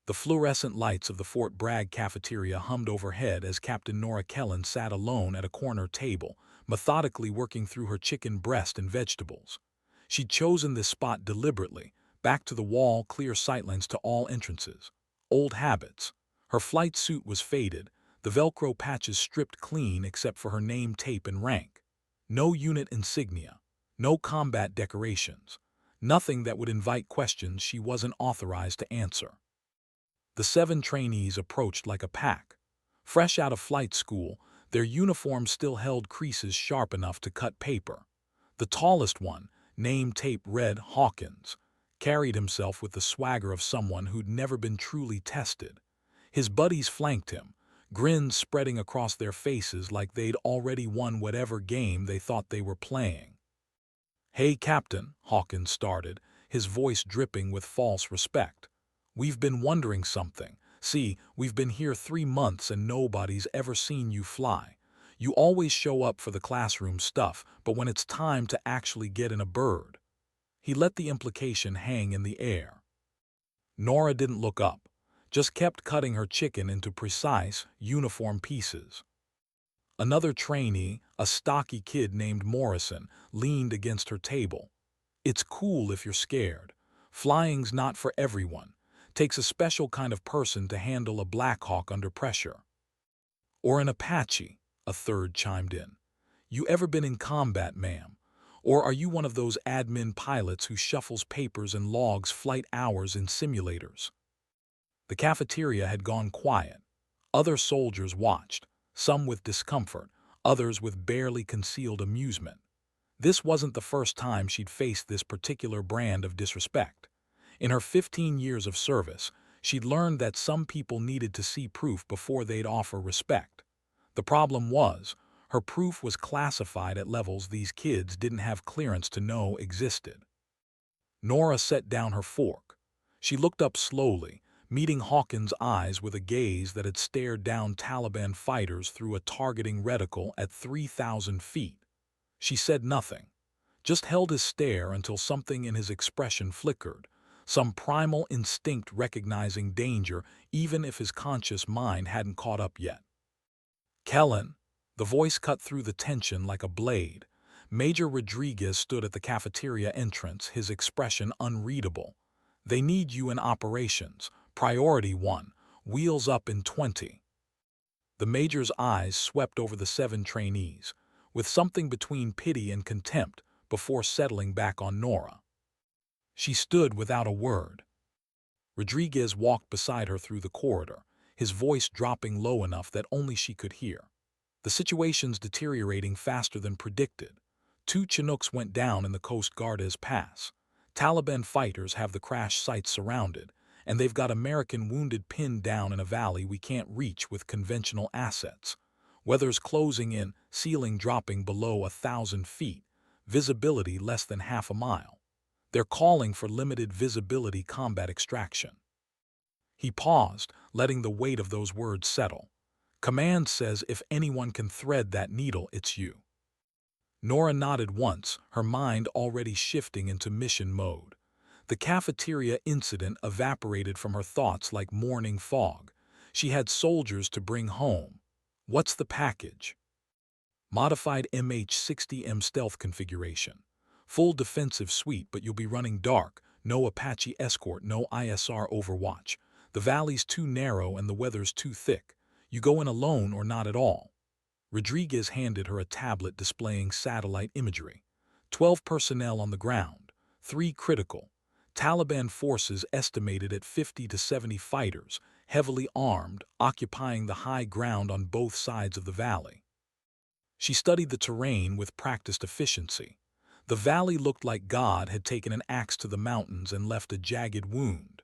The fluorescent lights of the Fort Bragg cafeteria hummed overhead as Captain Nora Kellen sat alone at a corner table, methodically working through her chicken breast and vegetables. She'd chosen this spot deliberately, back to the wall, clear sightlines to all entrances. Old habits. Her flight suit was faded, the Velcro patches stripped clean except for her name tape and rank. No unit insignia, no combat decorations, nothing that would invite questions she wasn't authorized to answer. The 7 trainees approached like a pack. Fresh out of flight school, their uniforms still held creases sharp enough to cut paper. The tallest one, name tape read Hawkins, carried himself with the swagger of someone who'd never been truly tested. His buddies flanked him, grins spreading across their faces like they'd already won whatever game they thought they were playing. "Hey, Captain," Hawkins started, his voice dripping with false respect. "We've been wondering something. See, we've been here 3 months and nobody's ever seen you fly. You always show up for the classroom stuff, but when it's time to actually get in a bird." He let the implication hang in the air. Nora didn't look up, just kept cutting her chicken into precise, uniform pieces. Another trainee, a stocky kid named Morrison, leaned against her table. "It's cool if you're scared. Flying's not for everyone. Takes a special kind of person to handle a Black Hawk under pressure." "Or an Apache," a third chimed in. "You ever been in combat, ma'am? Or are you one of those admin pilots who shuffles papers and logs flight hours in simulators?" The cafeteria had gone quiet. Other soldiers watched, some with discomfort, others with barely concealed amusement. This wasn't the first time she'd faced this particular brand of disrespect. In her 15 years of service, she'd learned that some people needed to see proof before they'd offer respect. The problem was, her proof was classified at levels these kids didn't have clearance to know existed. Nora set down her fork. She looked up slowly, meeting Hawkins' eyes with a gaze that had stared down Taliban fighters through a targeting reticle at 3,000 feet. She said nothing, just held his stare until something in his expression flickered, some primal instinct recognizing danger even if his conscious mind hadn't caught up yet. "Kellen," the voice cut through the tension like a blade. Major Rodriguez stood at the cafeteria entrance, his expression unreadable. "They need you in operations. Priority 1. Wheels up in 20. The major's eyes swept over the 7 trainees, with something between pity and contempt, before settling back on Nora. She stood without a word. Rodriguez walked beside her through the corridor, his voice dropping low enough that only she could hear. "The situation's deteriorating faster than predicted. 2 Chinooks went down in the Coast Guard's pass. Taliban fighters have the crash sites surrounded, and they've got American wounded pinned down in a valley we can't reach with conventional assets. Weather's closing in, ceiling dropping below 1,000 feet, visibility less than half a mile. They're calling for limited visibility combat extraction." He paused, letting the weight of those words settle. "Command says if anyone can thread that needle, it's you." Nora nodded once, her mind already shifting into mission mode. The cafeteria incident evaporated from her thoughts like morning fog. She had soldiers to bring home. What's the package? Modified MH-60M stealth configuration. Full defensive suite, but you'll be running dark. No Apache escort, no ISR overwatch. The valley's too narrow and the weather's too thick. You go in alone or not at all. Rodriguez handed her a tablet displaying satellite imagery. 12 personnel on the ground, 3 critical. Taliban forces estimated at 50 to 70 fighters, heavily armed, occupying the high ground on both sides of the valley. She studied the terrain with practiced efficiency. The valley looked like God had taken an axe to the mountains and left a jagged wound.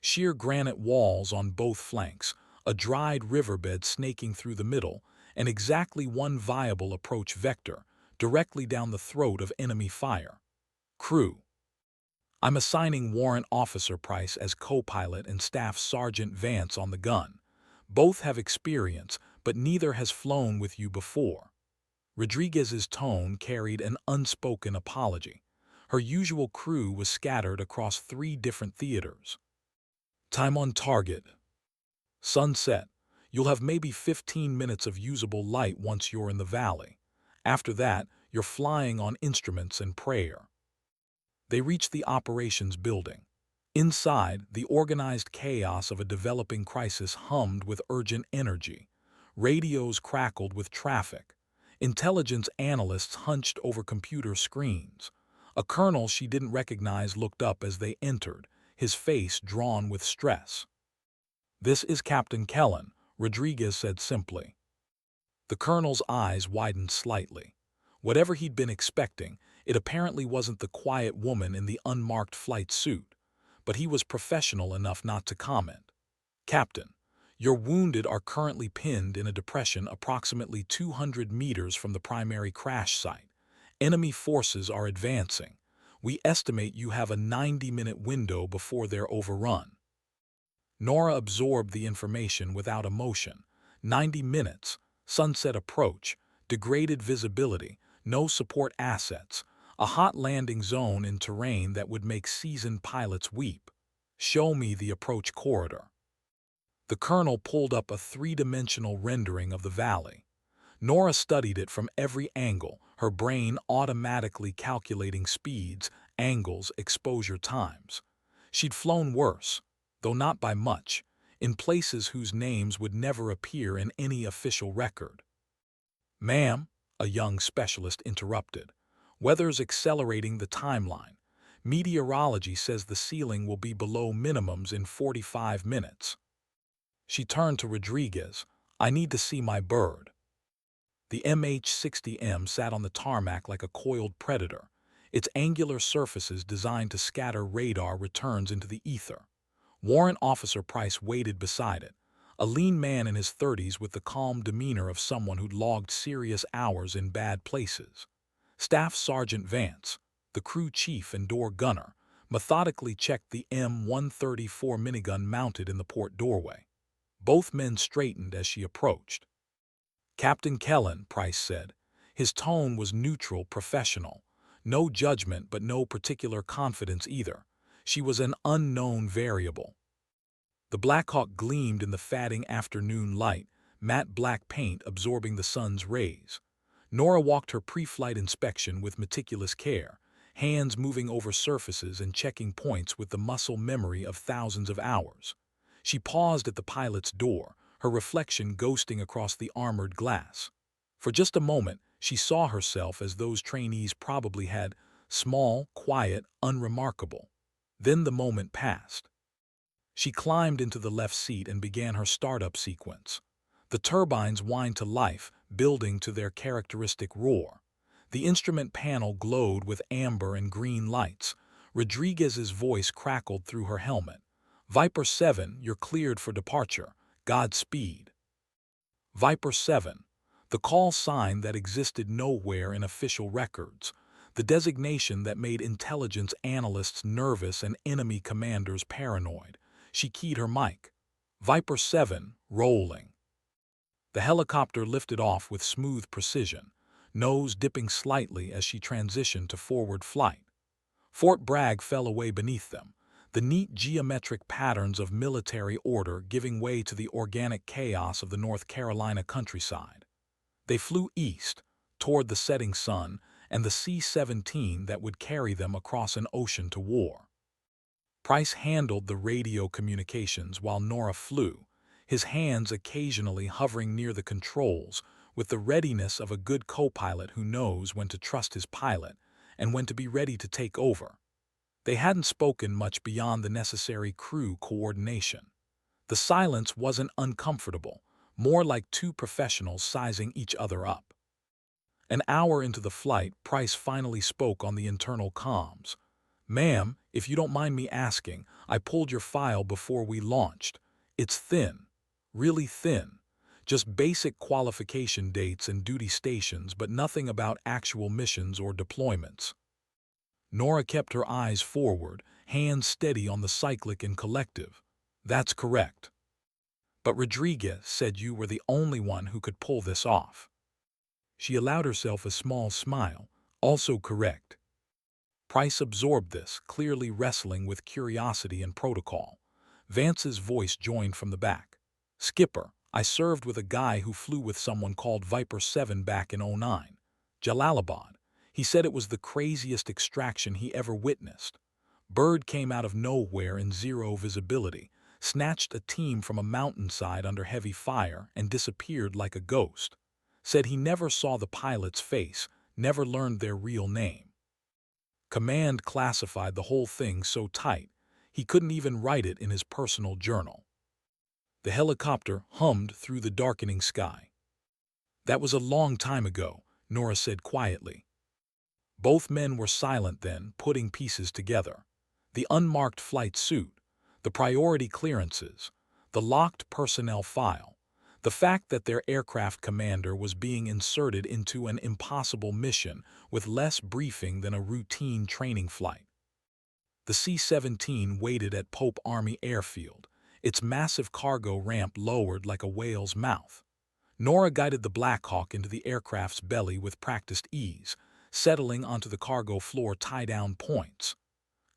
Sheer granite walls on both flanks, a dried riverbed snaking through the middle, and exactly one viable approach vector, directly down the throat of enemy fire. Crew. I'm assigning Warrant Officer Price as co-pilot and Staff Sergeant Vance on the gun. Both have experience, but neither has flown with you before. Rodriguez's tone carried an unspoken apology. Her usual crew was scattered across 3 different theaters. Time on target. Sunset. You'll have maybe 15 minutes of usable light once you're in the valley. After that, you're flying on instruments and prayer. They reach the operations building. Inside, the organized chaos of a developing crisis hummed with urgent energy. Radios crackled with traffic. Intelligence analysts hunched over computer screens. A colonel she didn't recognize looked up as they entered, his face drawn with stress. "This is Captain Kellen," Rodriguez said simply. The colonel's eyes widened slightly. Whatever he'd been expecting, it apparently wasn't the quiet woman in the unmarked flight suit. But he was professional enough not to comment. "Captain, your wounded are currently pinned in a depression approximately 200 meters from the primary crash site. Enemy forces are advancing. We estimate you have a 90-minute window before they're overrun." Nora absorbed the information without emotion. 90 minutes, sunset approach, degraded visibility, no support assets, a hot landing zone in terrain that would make seasoned pilots weep. "Show me the approach corridor." The colonel pulled up a three-dimensional rendering of the valley. Nora studied it from every angle, her brain automatically calculating speeds, angles, exposure times. She'd flown worse, though not by much, in places whose names would never appear in any official record. "Ma'am," a young specialist interrupted, "weather's accelerating the timeline. Meteorology says the ceiling will be below minimums in 45 minutes. She turned to Rodriguez. "I need to see my bird." The MH-60M sat on the tarmac like a coiled predator, its angular surfaces designed to scatter radar returns into the ether. Warrant Officer Price waited beside it, a lean man in his 30s with the calm demeanor of someone who'd logged serious hours in bad places. Staff Sergeant Vance, the crew chief and door gunner, methodically checked the M134 minigun mounted in the port doorway. Both men straightened as she approached. "Captain Kellen," Price said. His tone was neutral, professional. No judgment, but no particular confidence either. She was an unknown variable. The Blackhawk gleamed in the fading afternoon light, matte black paint absorbing the sun's rays. Nora walked her pre-flight inspection with meticulous care, hands moving over surfaces and checking points with the muscle memory of thousands of hours. She paused at the pilot's door, her reflection ghosting across the armored glass. For just a moment, she saw herself as those trainees probably had, small, quiet, unremarkable. Then the moment passed. She climbed into the left seat and began her startup sequence. The turbines whined to life, building to their characteristic roar. The instrument panel glowed with amber and green lights. Rodriguez's voice crackled through her helmet. "Viper 7, you're cleared for departure. Godspeed." Viper 7, the call sign that existed nowhere in official records, the designation that made intelligence analysts nervous and enemy commanders paranoid. She keyed her mic. "Viper 7, rolling." The helicopter lifted off with smooth precision, nose dipping slightly as she transitioned to forward flight. Fort Bragg fell away beneath them, the neat geometric patterns of military order giving way to the organic chaos of the North Carolina countryside. They flew east, toward the setting sun and the C-17 that would carry them across an ocean to war. Price handled the radio communications while Nora flew, his hands occasionally hovering near the controls with the readiness of a good co-pilot who knows when to trust his pilot and when to be ready to take over. They hadn't spoken much beyond the necessary crew coordination. The silence wasn't uncomfortable, more like two professionals sizing each other up. An hour into the flight, Price finally spoke on the internal comms. "Ma'am, if you don't mind me asking, I pulled your file before we launched. It's thin, really thin. Just basic qualification dates and duty stations, but nothing about actual missions or deployments." Nora kept her eyes forward, hands steady on the cyclic and collective. "That's correct. But Rodriguez said you were the only one who could pull this off." She allowed herself a small smile. "Also correct." Price absorbed this, clearly wrestling with curiosity and protocol. Vance's voice joined from the back. "Skipper, I served with a guy who flew with someone called Viper 7 back in '09. Jalalabad. He said it was the craziest extraction he ever witnessed. Bird came out of nowhere in zero visibility, snatched a team from a mountainside under heavy fire, and disappeared like a ghost. Said he never saw the pilot's face, never learned their real name. Command classified the whole thing so tight, he couldn't even write it in his personal journal." The helicopter hummed through the darkening sky. "That was a long time ago," Nora said quietly. Both men were silent then, putting pieces together. The unmarked flight suit, the priority clearances, the locked personnel file, the fact that their aircraft commander was being inserted into an impossible mission with less briefing than a routine training flight. The C-17 waited at Pope Army Airfield, its massive cargo ramp lowered like a whale's mouth. Nora guided the Black Hawk into the aircraft's belly with practiced ease, settling onto the cargo floor tie-down points.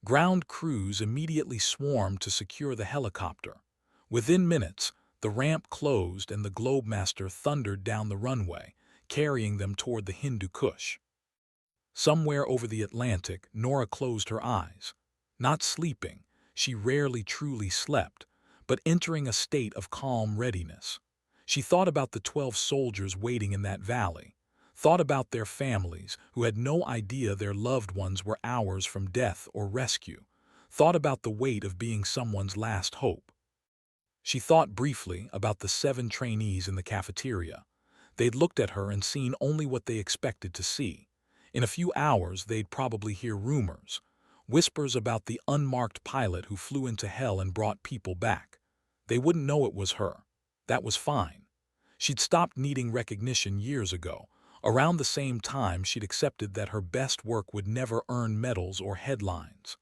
Ground crews immediately swarmed to secure the helicopter. Within minutes, the ramp closed and the Globemaster thundered down the runway, carrying them toward the Hindu Kush. Somewhere over the Atlantic, Nora closed her eyes. Not sleeping, she rarely truly slept, but entering a state of calm readiness. She thought about the 12 soldiers waiting in that valley, thought about their families who had no idea their loved ones were hours from death or rescue, thought about the weight of being someone's last hope. She thought briefly about the 7 trainees in the cafeteria. They'd looked at her and seen only what they expected to see. In a few hours, they'd probably hear rumors, whispers about the unmarked pilot who flew into hell and brought people back. They wouldn't know it was her. That was fine. She'd stopped needing recognition years ago. Around the same time, she'd accepted that her best work would never earn medals or headlines.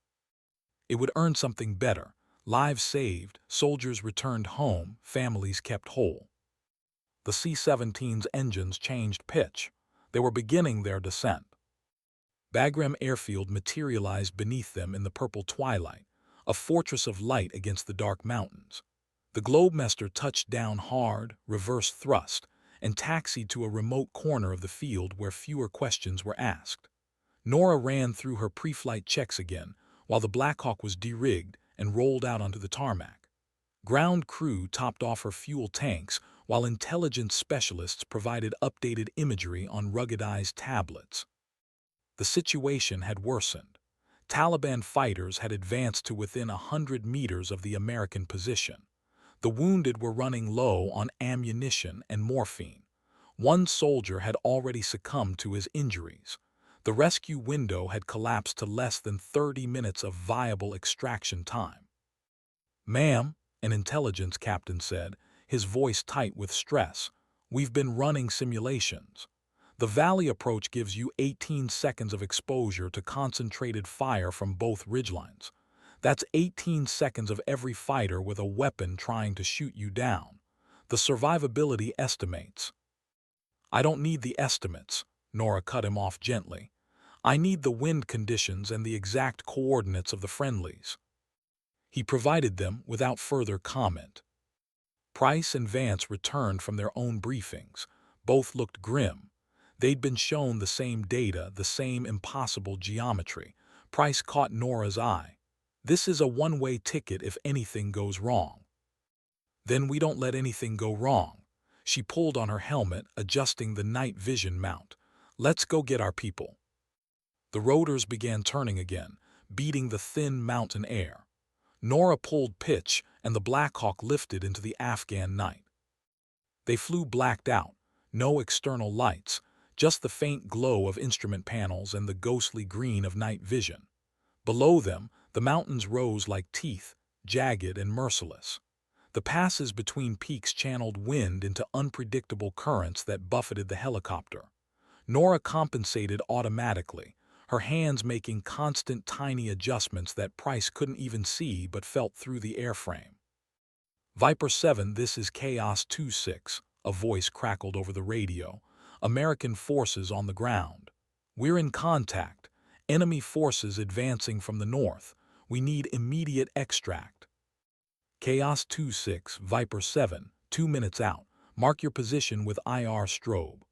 It would earn something better: lives saved, soldiers returned home, families kept whole. The C-17's engines changed pitch. They were beginning their descent. Bagram Airfield materialized beneath them in the purple twilight, a fortress of light against the dark mountains. The Globemaster touched down hard, reverse thrust, and taxied to a remote corner of the field where fewer questions were asked. Nora ran through her pre-flight checks again, while the Black Hawk was de-rigged and rolled out onto the tarmac. Ground crew topped off her fuel tanks, while intelligence specialists provided updated imagery on ruggedized tablets. The situation had worsened. Taliban fighters had advanced to within 100 meters of the American position. The wounded were running low on ammunition and morphine. One soldier had already succumbed to his injuries. The rescue window had collapsed to less than 30 minutes of viable extraction time. "Ma'am," an intelligence captain said, his voice tight with stress, "we've been running simulations. The valley approach gives you 18 seconds of exposure to concentrated fire from both ridgelines. That's 18 seconds of every fighter with a weapon trying to shoot you down. The survivability estimates." "I don't need the estimates," Nora cut him off gently. "I need the wind conditions and the exact coordinates of the friendlies." He provided them without further comment. Price and Vance returned from their own briefings. Both looked grim. They'd been shown the same data, the same impossible geometry. Price caught Nora's eye. "This is a one-way ticket if anything goes wrong." "Then we don't let anything go wrong." She pulled on her helmet, adjusting the night vision mount. "Let's go get our people." The rotors began turning again, beating the thin mountain air. Nora pulled pitch, and the Black Hawk lifted into the Afghan night. They flew blacked out, no external lights, just the faint glow of instrument panels and the ghostly green of night vision. Below them, the mountains rose like teeth, jagged and merciless. The passes between peaks channeled wind into unpredictable currents that buffeted the helicopter. Nora compensated automatically, her hands making constant tiny adjustments that Price couldn't even see but felt through the airframe. "Viper 7, this is Chaos 2-6, a voice crackled over the radio. "American forces on the ground. We're in contact. Enemy forces advancing from the north. We need immediate extract." Chaos 26, Viper 7, 2 minutes out. Mark your position with IR strobe.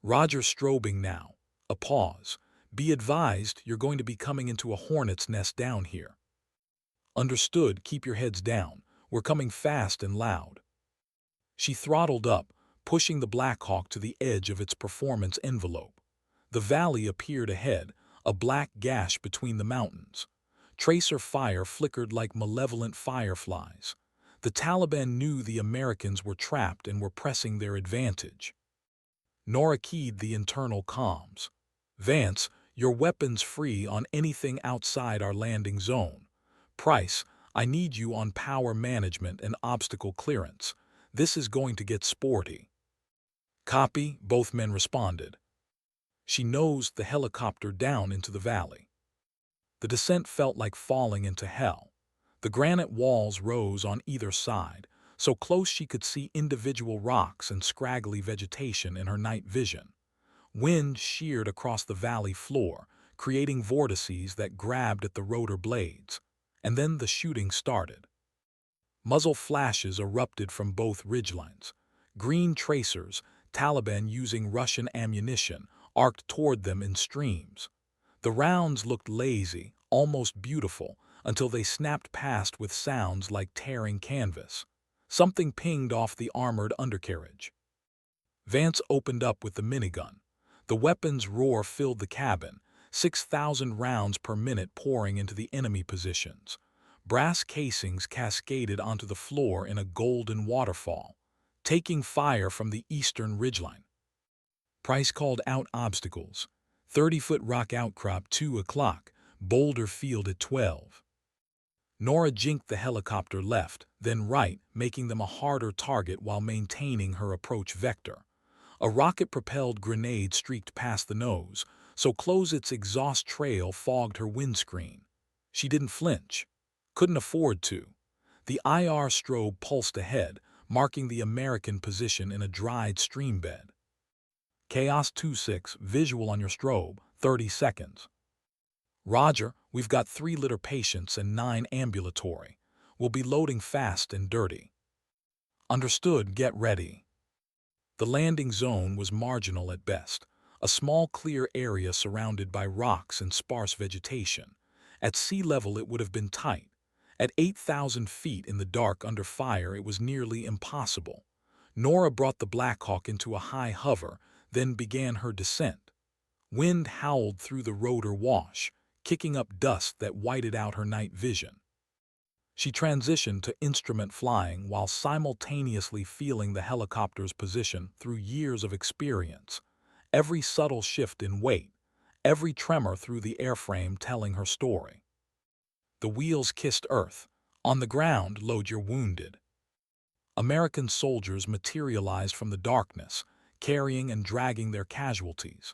Roger, strobing now. A pause. Be advised, you're going to be coming into a hornet's nest down here. Understood, keep your heads down. We're coming fast and loud. She throttled up, pushing the Black Hawk to the edge of its performance envelope. The valley appeared ahead, a black gash between the mountains. Tracer fire flickered like malevolent fireflies. The Taliban knew the Americans were trapped and were pressing their advantage. Nora keyed the internal comms. Vance, your weapons free on anything outside our landing zone. Price, I need you on power management and obstacle clearance. This is going to get sporty. Copy, both men responded. She nosed the helicopter down into the valley. The descent felt like falling into hell. The granite walls rose on either side, so close she could see individual rocks and scraggly vegetation in her night vision. Wind sheared across the valley floor, creating vortices that grabbed at the rotor blades. And then the shooting started. Muzzle flashes erupted from both ridgelines. Green tracers, Taliban using Russian ammunition, arced toward them in streams. The rounds looked lazy, almost beautiful, until they snapped past with sounds like tearing canvas. Something pinged off the armored undercarriage. Vance opened up with the minigun. The weapon's roar filled the cabin, 6,000 rounds per minute pouring into the enemy positions. Brass casings cascaded onto the floor in a golden waterfall, taking fire from the eastern ridgeline. Price called out obstacles. 30-foot rock outcrop 2 o'clock, boulder field at 12. Nora jinked the helicopter left, then right, making them a harder target while maintaining her approach vector. A rocket-propelled grenade streaked past the nose, so close its exhaust trail fogged her windscreen. She didn't flinch. Couldn't afford to. The IR strobe pulsed ahead, marking the American position in a dried streambed. Chaos 26, visual on your strobe, 30 seconds. Roger, we've got 3 litter patients and 9 ambulatory. We'll be loading fast and dirty. Understood, get ready. The landing zone was marginal at best, a small clear area surrounded by rocks and sparse vegetation. At sea level it would have been tight. At 8,000 feet in the dark under fire it was nearly impossible. Nora brought the Black Hawk into a high hover, then began her descent. Wind howled through the rotor wash, kicking up dust that whited out her night vision. She transitioned to instrument flying while simultaneously feeling the helicopter's position through years of experience. Every subtle shift in weight, every tremor through the airframe telling her story. The wheels kissed earth. On the ground, load your wounded. American soldiers materialized from the darkness, carrying and dragging their casualties.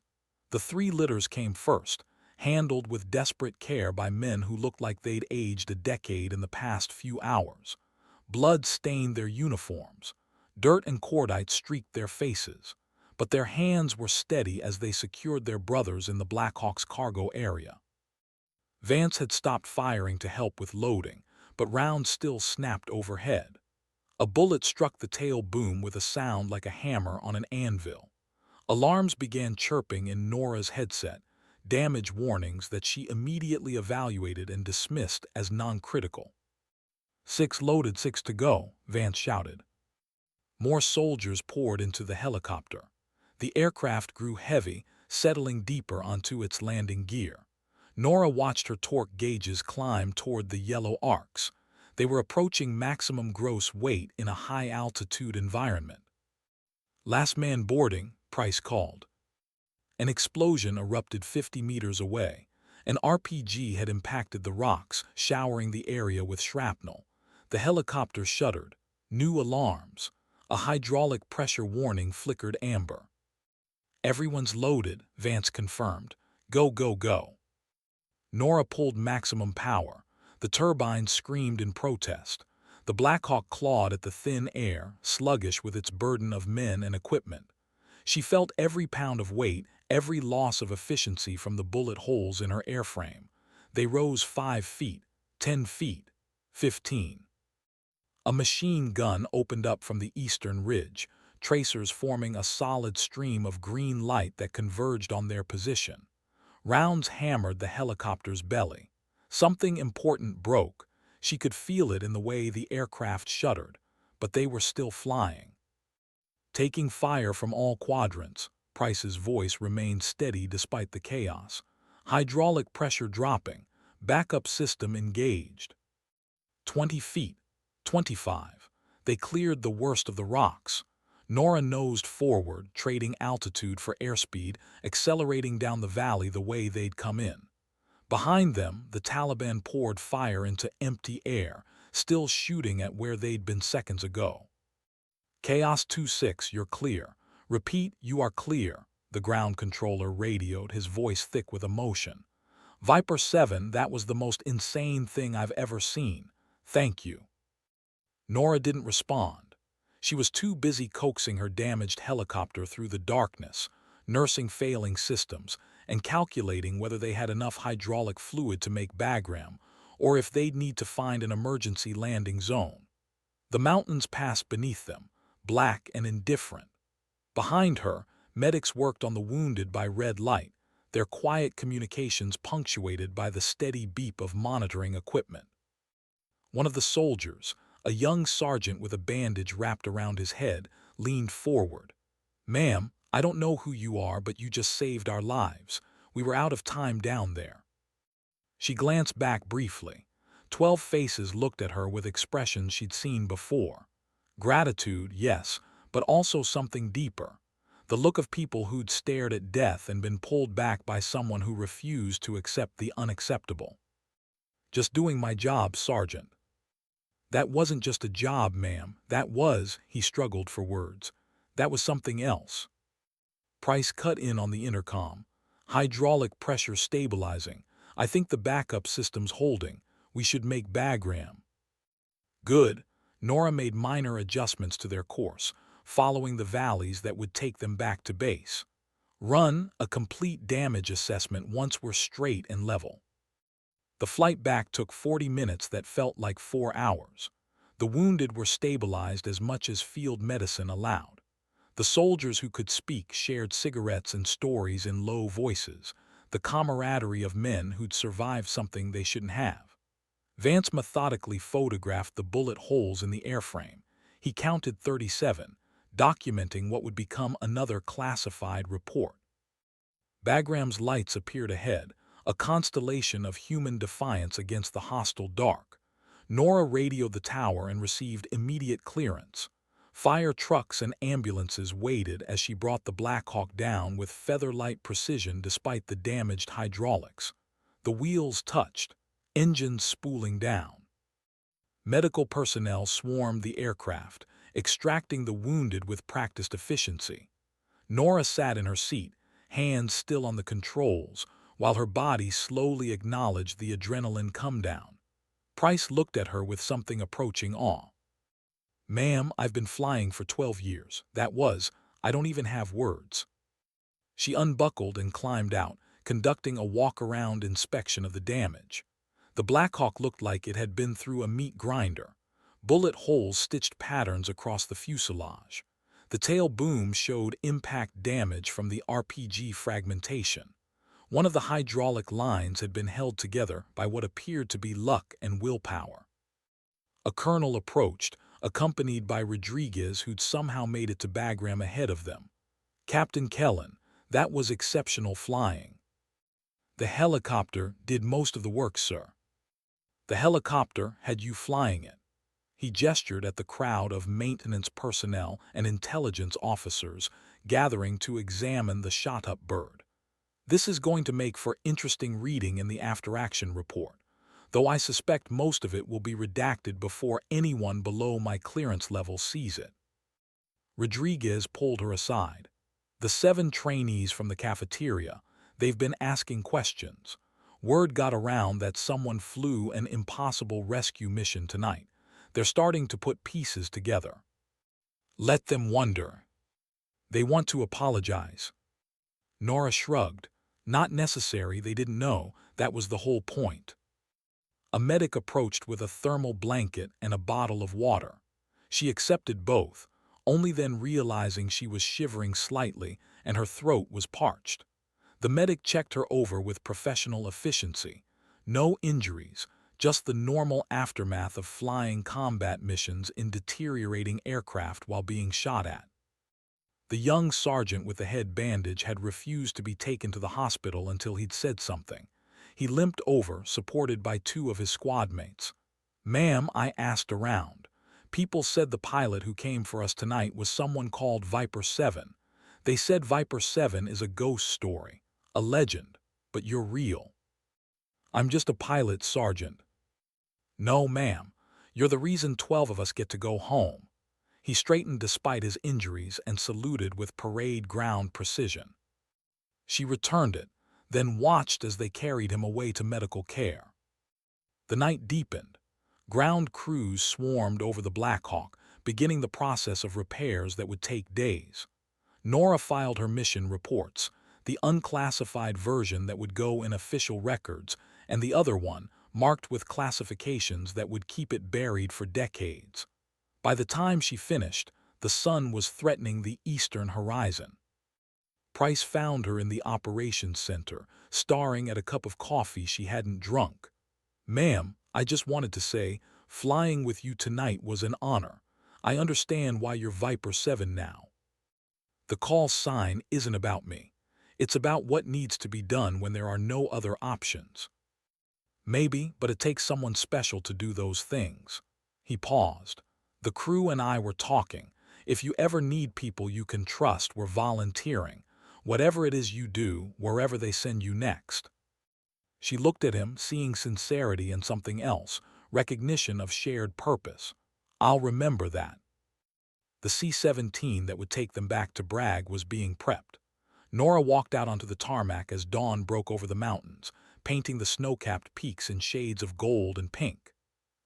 The 3 litters came first, handled with desperate care by men who looked like they'd aged a decade in the past few hours. Blood stained their uniforms. Dirt and cordite streaked their faces. But their hands were steady as they secured their brothers in the Black Hawk's cargo area. Vance had stopped firing to help with loading, but rounds still snapped overhead. A bullet struck the tail boom with a sound like a hammer on an anvil. Alarms began chirping in Nora's headset, damage warnings that she immediately evaluated and dismissed as non-critical. 6 loaded, 6 to go, Vance shouted. More soldiers poured into the helicopter. The aircraft grew heavy, settling deeper onto its landing gear. Nora watched her torque gauges climb toward the yellow arcs. They were approaching maximum gross weight in a high-altitude environment. Last man boarding, Price called. An explosion erupted 50 meters away. An RPG had impacted the rocks, showering the area with shrapnel. The helicopter shuddered. New alarms. A hydraulic pressure warning flickered amber. Everyone's loaded, Vance confirmed. Go, go, go. Nora pulled maximum power. The turbines screamed in protest. The Black Hawk clawed at the thin air, sluggish with its burden of men and equipment. She felt every pound of weight, every loss of efficiency from the bullet holes in her airframe. They rose 5 feet, 10 feet, 15. A machine gun opened up from the eastern ridge, tracers forming a solid stream of green light that converged on their position. Rounds hammered the helicopter's belly. Something important broke. She could feel it in the way the aircraft shuddered, but they were still flying. Taking fire from all quadrants, Price's voice remained steady despite the chaos. Hydraulic pressure dropping, backup system engaged. 20 feet, 25. They cleared the worst of the rocks. Nora nosed forward, trading altitude for airspeed, accelerating down the valley the way they'd come in. Behind them, the Taliban poured fire into empty air, still shooting at where they'd been seconds ago. Chaos 2-6, you're clear. Repeat, you are clear, the ground controller radioed, his voice thick with emotion. Viper 7, that was the most insane thing I've ever seen. Thank you. Nora didn't respond. She was too busy coaxing her damaged helicopter through the darkness, nursing failing systems, and calculating whether they had enough hydraulic fluid to make Bagram, or if they'd need to find an emergency landing zone. The mountains passed beneath them, black and indifferent. Behind her, medics worked on the wounded by red light, their quiet communications punctuated by the steady beep of monitoring equipment. One of the soldiers, a young sergeant with a bandage wrapped around his head, leaned forward. "Ma'am, I don't know who you are, but you just saved our lives. We were out of time down there." She glanced back briefly. 12 faces looked at her with expressions she'd seen before. Gratitude, yes, but also something deeper. The look of people who'd stared at death and been pulled back by someone who refused to accept the unacceptable. "Just doing my job, Sergeant." "That wasn't just a job, ma'am. That was," he struggled for words. "That was something else." Price cut in on the intercom. "Hydraulic pressure stabilizing. I think the backup system's holding. We should make Bagram." "Good." Nora made minor adjustments to their course, following the valleys that would take them back to base. "Run a complete damage assessment once we're straight and level." The flight back took 40 minutes that felt like 4 hours. The wounded were stabilized as much as field medicine allowed. The soldiers who could speak shared cigarettes and stories in low voices, the camaraderie of men who'd survived something they shouldn't have. Vance methodically photographed the bullet holes in the airframe. He counted 37, documenting what would become another classified report. Bagram's lights appeared ahead, a constellation of human defiance against the hostile dark. Nora radioed the tower and received immediate clearance. Fire trucks and ambulances waited as she brought the Black Hawk down with feather-light precision despite the damaged hydraulics. The wheels touched, engines spooling down. Medical personnel swarmed the aircraft, extracting the wounded with practiced efficiency. Nora sat in her seat, hands still on the controls, while her body slowly acknowledged the adrenaline come-down. Price looked at her with something approaching awe. "Ma'am, I've been flying for 12 years. I don't even have words." She unbuckled and climbed out, conducting a walk-around inspection of the damage. The Black Hawk looked like it had been through a meat grinder. Bullet holes stitched patterns across the fuselage. The tail boom showed impact damage from the RPG fragmentation. One of the hydraulic lines had been held together by what appeared to be luck and willpower. A colonel approached, accompanied by Rodriguez, who'd somehow made it to Bagram ahead of them. "Captain Kellen, that was exceptional flying." "The helicopter did most of the work, sir." "The helicopter had you flying it." He gestured at the crowd of maintenance personnel and intelligence officers gathering to examine the shot-up bird. "This is going to make for interesting reading in the after-action report, though I suspect most of it will be redacted before anyone below my clearance level sees it." Rodriguez pulled her aside. "The 7 trainees from the cafeteria, they've been asking questions. Word got around that someone flew an impossible rescue mission tonight. They're starting to put pieces together." "Let them wonder. They want to apologize." Nora shrugged. "Not necessary, they didn't know. That was the whole point." A medic approached with a thermal blanket and a bottle of water. She accepted both, only then realizing she was shivering slightly and her throat was parched. The medic checked her over with professional efficiency. No injuries, just the normal aftermath of flying combat missions in deteriorating aircraft while being shot at. The young sergeant with the head bandage had refused to be taken to the hospital until he'd said something. He limped over, supported by two of his squad mates. "Ma'am," I asked around. "People said the pilot who came for us tonight was someone called Viper 7. They said Viper 7 is a ghost story, a legend, but you're real." "I'm just a pilot, Sergeant." "No, ma'am. You're the reason 12 of us get to go home." He straightened despite his injuries and saluted with parade ground precision. She returned it, then watched as they carried him away to medical care. The night deepened. Ground crews swarmed over the Black Hawk, beginning the process of repairs that would take days. Nora filed her mission reports, the unclassified version that would go in official records, and the other one, marked with classifications that would keep it buried for decades. By the time she finished, the sun was threatening the eastern horizon. Price found her in the operations center, staring at a cup of coffee she hadn't drunk. "Ma'am, I just wanted to say, flying with you tonight was an honor. I understand why you're Viper 7 now. The call sign isn't about me. It's about what needs to be done when there are no other options." "Maybe, but it takes someone special to do those things." He paused. "The crew and I were talking. If you ever need people you can trust, we're volunteering. Whatever it is you do, wherever they send you next." She looked at him, seeing sincerity and something else, recognition of shared purpose. "I'll remember that." The C-17 that would take them back to Bragg was being prepped. Nora walked out onto the tarmac as dawn broke over the mountains, painting the snow-capped peaks in shades of gold and pink.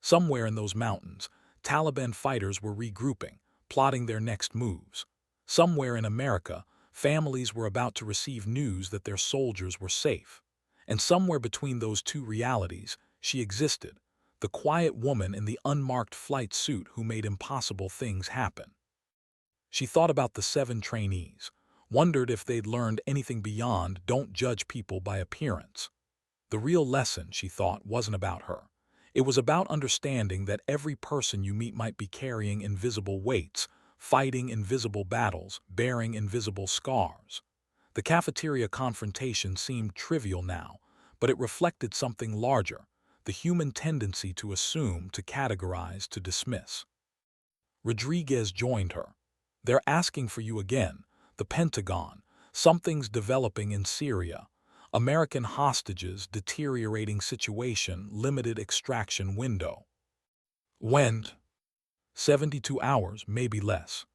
Somewhere in those mountains, Taliban fighters were regrouping, plotting their next moves. Somewhere in America, families were about to receive news that their soldiers were safe. And somewhere between those two realities, she existed, the quiet woman in the unmarked flight suit who made impossible things happen. She thought about the 7 trainees, wondered if they'd learned anything beyond "don't judge people by appearance." The real lesson, she thought, wasn't about her. It was about understanding that every person you meet might be carrying invisible weights, fighting invisible battles, bearing invisible scars. The cafeteria confrontation seemed trivial now, but it reflected something larger, the human tendency to assume, to categorize, to dismiss. Rodriguez joined her. "They're asking for you again. The Pentagon. Something's developing in Syria. American hostages, deteriorating situation, limited extraction window." "When?" "72 hours, maybe less."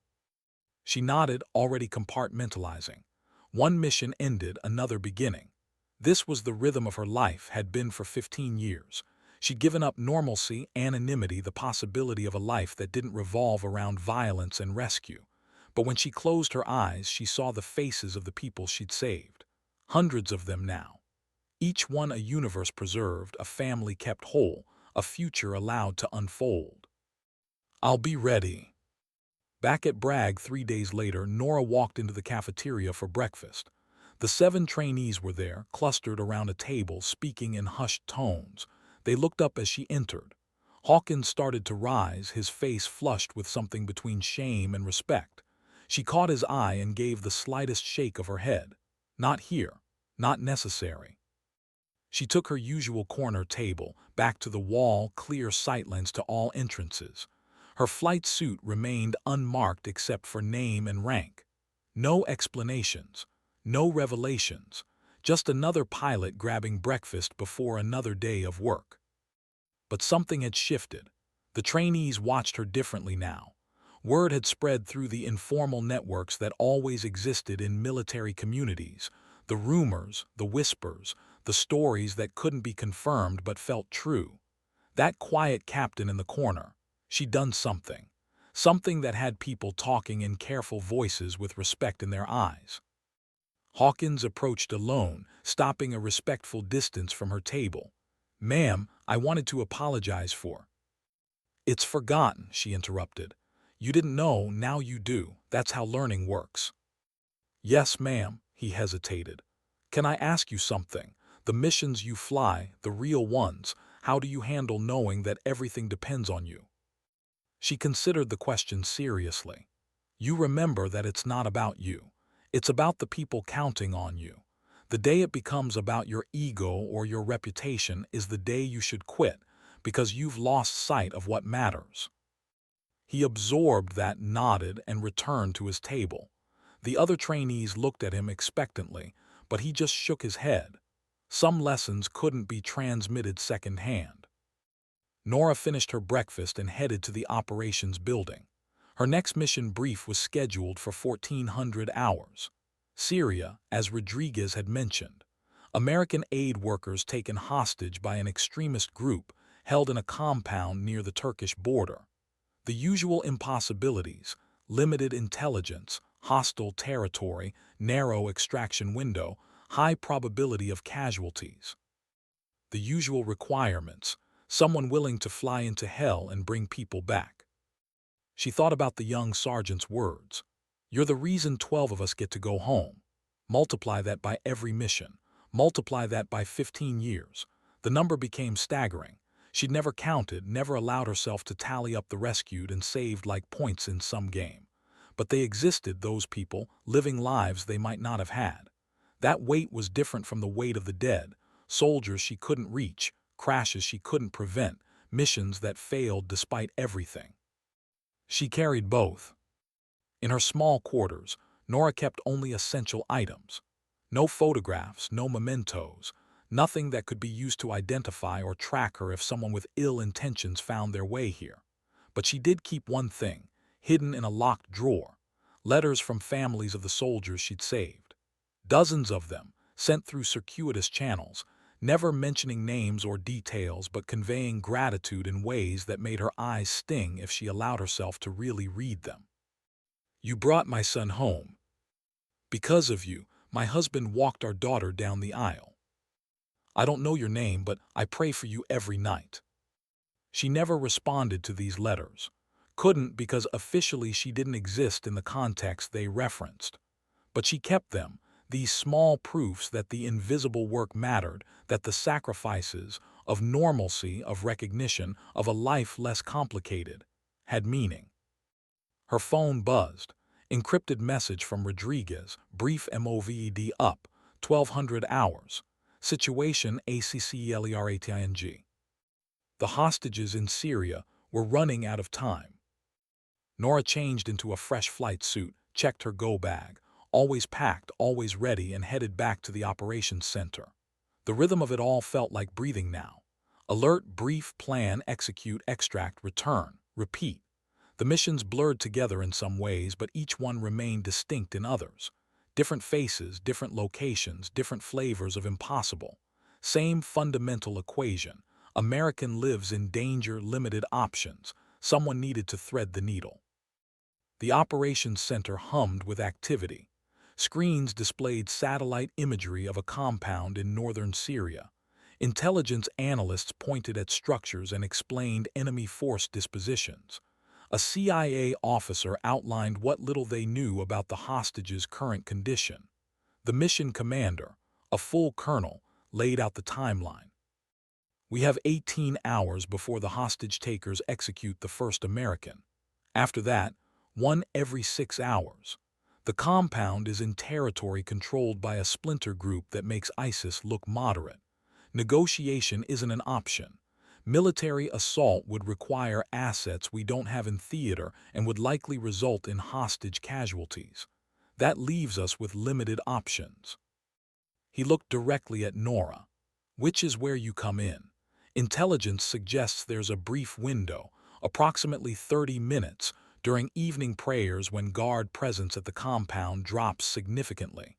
She nodded, already compartmentalizing. One mission ended, another beginning. This was the rhythm of her life, had been for 15 years. She'd given up normalcy, anonymity, the possibility of a life that didn't revolve around violence and rescue. But when she closed her eyes, she saw the faces of the people she'd saved. Hundreds of them now. Each one a universe preserved, a family kept whole, a future allowed to unfold. "I'll be ready." Back at Bragg 3 days later, Nora walked into the cafeteria for breakfast. The 7 trainees were there, clustered around a table, speaking in hushed tones. They looked up as she entered. Hawkins started to rise, his face flushed with something between shame and respect. She caught his eye and gave the slightest shake of her head. "Not here. Not necessary." She took her usual corner table, back to the wall, clear sightlines to all entrances. Her flight suit remained unmarked except for name and rank. No explanations, no revelations, just another pilot grabbing breakfast before another day of work. But something had shifted. The trainees watched her differently now. Word had spread through the informal networks that always existed in military communities, the rumors, the whispers, the stories that couldn't be confirmed but felt true. That quiet captain in the corner, she'd done something. Something that had people talking in careful voices with respect in their eyes. Hawkins approached alone, stopping a respectful distance from her table. Ma'am, I wanted to apologize for. It's forgotten, she interrupted. You didn't know, now you do. That's how learning works. Yes, ma'am, he hesitated. Can I ask you something? The missions you fly, the real ones, how do you handle knowing that everything depends on you? She considered the question seriously. You remember that it's not about you. It's about the people counting on you. The day it becomes about your ego or your reputation is the day you should quit, because you've lost sight of what matters. He absorbed that, nodded, and returned to his table. The other trainees looked at him expectantly, but he just shook his head. Some lessons couldn't be transmitted secondhand. Nora finished her breakfast and headed to the operations building. Her next mission brief was scheduled for 1400 hours. Syria, as Rodriguez had mentioned. American aid workers taken hostage by an extremist group held in a compound near the Turkish border. The usual impossibilities: limited intelligence, hostile territory, narrow extraction window, high probability of casualties. The usual requirements: someone willing to fly into hell and bring people back. She thought about the young sergeant's words. You're the reason 12 of us get to go home. Multiply that by every mission. Multiply that by 15 years. The number became staggering. She'd never counted, never allowed herself to tally up the rescued and saved like points in some game. But they existed, those people, living lives they might not have had. That weight was different from the weight of the dead. Soldiers she couldn't reach, crashes she couldn't prevent, missions that failed despite everything. She carried both. In her small quarters, Nora kept only essential items. No photographs, no mementos, nothing that could be used to identify or track her if someone with ill intentions found their way here. But she did keep one thing, hidden in a locked drawer: letters from families of the soldiers she'd saved. Dozens of them, sent through circuitous channels, never mentioning names or details but conveying gratitude in ways that made her eyes sting if she allowed herself to really read them. You brought my son home. Because of you, my husband walked our daughter down the aisle. I don't know your name, but I pray for you every night. She never responded to these letters. Couldn't, because officially she didn't exist in the context they referenced. But she kept them, these small proofs that the invisible work mattered, that the sacrifices of normalcy, of recognition, of a life less complicated, had meaning. Her phone buzzed. Encrypted message from Rodriguez, brief MOVED up, 1200 hours. Situation ACCLERATING. The hostages in Syria were running out of time. Nora changed into a fresh flight suit, checked her go bag, always packed, always ready, and headed back to the operations center. The rhythm of it all felt like breathing now. Alert, brief, plan, execute, extract, return, repeat. The missions blurred together in some ways, but each one remained distinct in others. Different faces, different locations, different flavors of impossible. Same fundamental equation. American lives in danger, limited options. Someone needed to thread the needle. The operations center hummed with activity. Screens displayed satellite imagery of a compound in northern Syria. Intelligence analysts pointed at structures and explained enemy force dispositions. A CIA officer outlined what little they knew about the hostages' current condition. The mission commander, a full colonel, laid out the timeline. We have 18 hours before the hostage-takers execute the first American. After that, one every 6 hours. The compound is in territory controlled by a splinter group that makes ISIS look moderate. Negotiation isn't an option. Military assault would require assets we don't have in theater and would likely result in hostage casualties. That leaves us with limited options. He looked directly at Nora. Which is where you come in. Intelligence suggests there's a brief window, approximately 30 minutes, during evening prayers when guard presence at the compound drops significantly.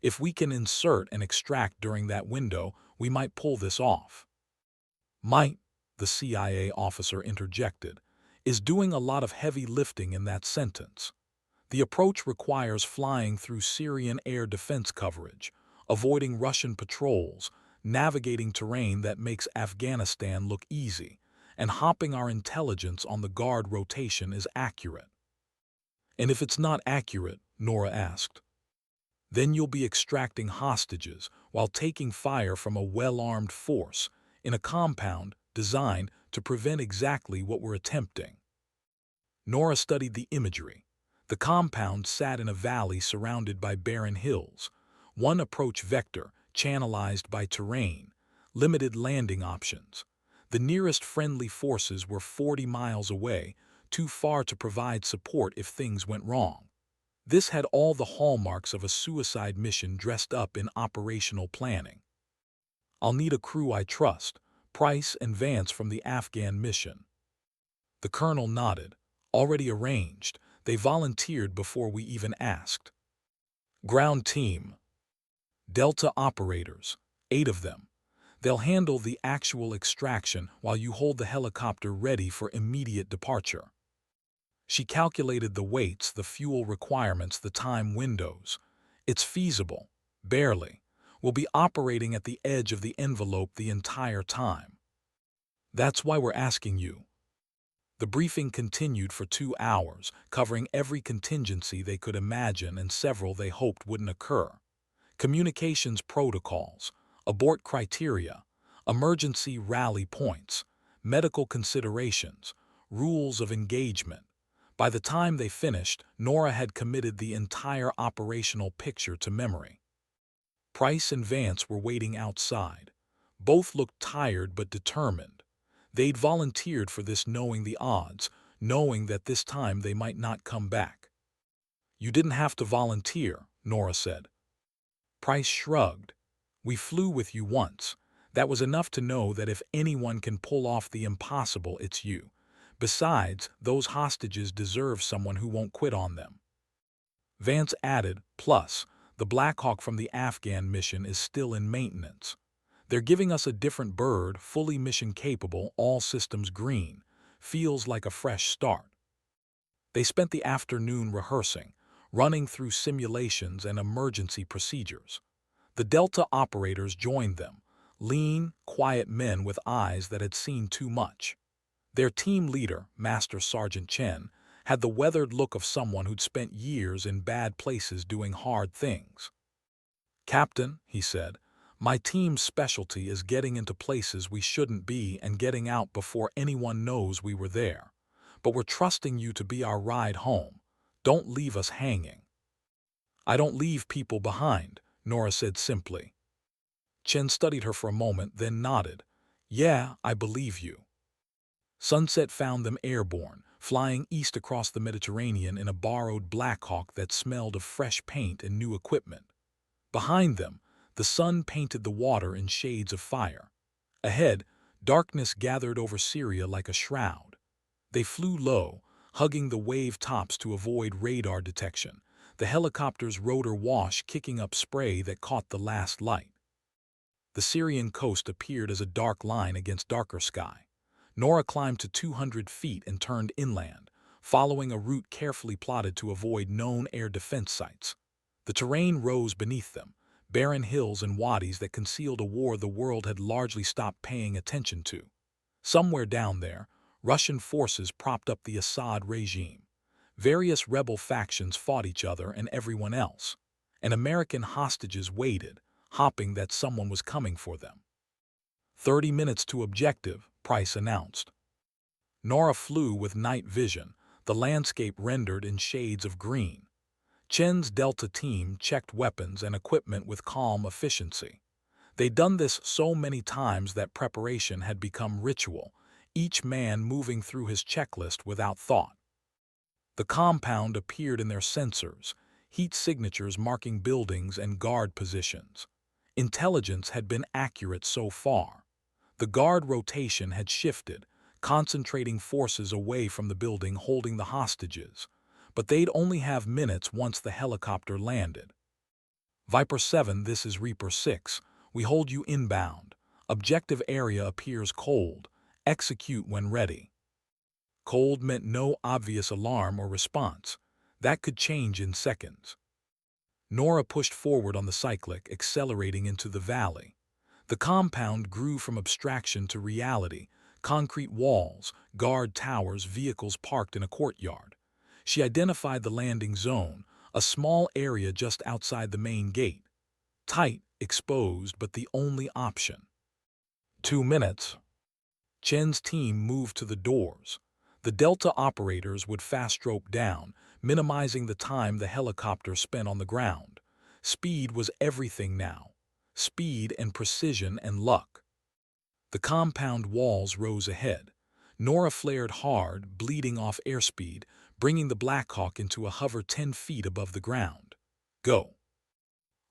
If we can insert and extract during that window, we might pull this off. Might, the CIA officer interjected, is doing a lot of heavy lifting in that sentence. The approach requires flying through Syrian air defense coverage, avoiding Russian patrols, navigating terrain that makes Afghanistan look easy, and hopping our intelligence on the guard rotation is accurate. And if it's not accurate, Nora asked, then you'll be extracting hostages while taking fire from a well-armed force in a compound designed to prevent exactly what we're attempting. Nora studied the imagery. The compound sat in a valley surrounded by barren hills, one approach vector channelized by terrain, limited landing options. The nearest friendly forces were 40 miles away, too far to provide support if things went wrong. This had all the hallmarks of a suicide mission dressed up in operational planning. I'll need a crew I trust, Price and Vance from the Afghan mission. The colonel nodded. Already arranged. They volunteered before we even asked. Ground team. Delta operators. 8 of them. They'll handle the actual extraction while you hold the helicopter ready for immediate departure. She calculated the weights, the fuel requirements, the time windows. It's feasible. Barely. We'll be operating at the edge of the envelope the entire time. That's why we're asking you. The briefing continued for 2 hours, covering every contingency they could imagine and several they hoped wouldn't occur. Communications protocols, abort criteria, emergency rally points, medical considerations, rules of engagement. By the time they finished, Nora had committed the entire operational picture to memory. Price and Vance were waiting outside. Both looked tired but determined. They'd volunteered for this knowing the odds, knowing that this time they might not come back. You didn't have to volunteer, Nora said. Price shrugged. We flew with you once. That was enough to know that if anyone can pull off the impossible, it's you. Besides, those hostages deserve someone who won't quit on them. Vance added, plus, the Black Hawk from the Afghan mission is still in maintenance. They're giving us a different bird, fully mission-capable, all systems green. Feels like a fresh start. They spent the afternoon rehearsing, running through simulations and emergency procedures. The Delta operators joined them, lean, quiet men with eyes that had seen too much. Their team leader, Master Sergeant Chen, had the weathered look of someone who'd spent years in bad places doing hard things. Captain, he said, my team's specialty is getting into places we shouldn't be and getting out before anyone knows we were there. But we're trusting you to be our ride home. Don't leave us hanging. I don't leave people behind, Nora said simply. Chen studied her for a moment, then nodded. Yeah, I believe you. Sunset found them airborne, flying east across the Mediterranean in a borrowed Black Hawk that smelled of fresh paint and new equipment. Behind them, the sun painted the water in shades of fire. Ahead, darkness gathered over Syria like a shroud. They flew low, hugging the wave tops to avoid radar detection, the helicopter's rotor wash kicking up spray that caught the last light. The Syrian coast appeared as a dark line against darker sky. Nora climbed to 200 feet and turned inland, following a route carefully plotted to avoid known air defense sites. The terrain rose beneath them, barren hills and wadis that concealed a war the world had largely stopped paying attention to. Somewhere down there, Russian forces propped up the Assad regime. Various rebel factions fought each other and everyone else, and American hostages waited, hoping that someone was coming for them. 30 minutes to objective, Price announced. Nora flew with night vision, the landscape rendered in shades of green. Chen's Delta team checked weapons and equipment with calm efficiency. They'd done this so many times that preparation had become ritual, each man moving through his checklist without thought. The compound appeared in their sensors, heat signatures marking buildings and guard positions. Intelligence had been accurate so far. The guard rotation had shifted, concentrating forces away from the building holding the hostages, but they'd only have minutes once the helicopter landed. Viper 7, this is Reaper 6. We hold you inbound. Objective area appears cold. Execute when ready. Cold meant no obvious alarm or response. That could change in seconds. Nora pushed forward on the cyclic, accelerating into the valley. The compound grew from abstraction to reality: concrete walls, guard towers, vehicles parked in a courtyard. She identified the landing zone, a small area just outside the main gate. Tight, exposed, but the only option. 2 minutes. Chen's team moved to the doors. The Delta operators would fast rope down, minimizing the time the helicopter spent on the ground. Speed was everything now. Speed and precision and luck. The compound walls rose ahead. Nora flared hard, bleeding off airspeed, bringing the Blackhawk into a hover 10 feet above the ground. Go.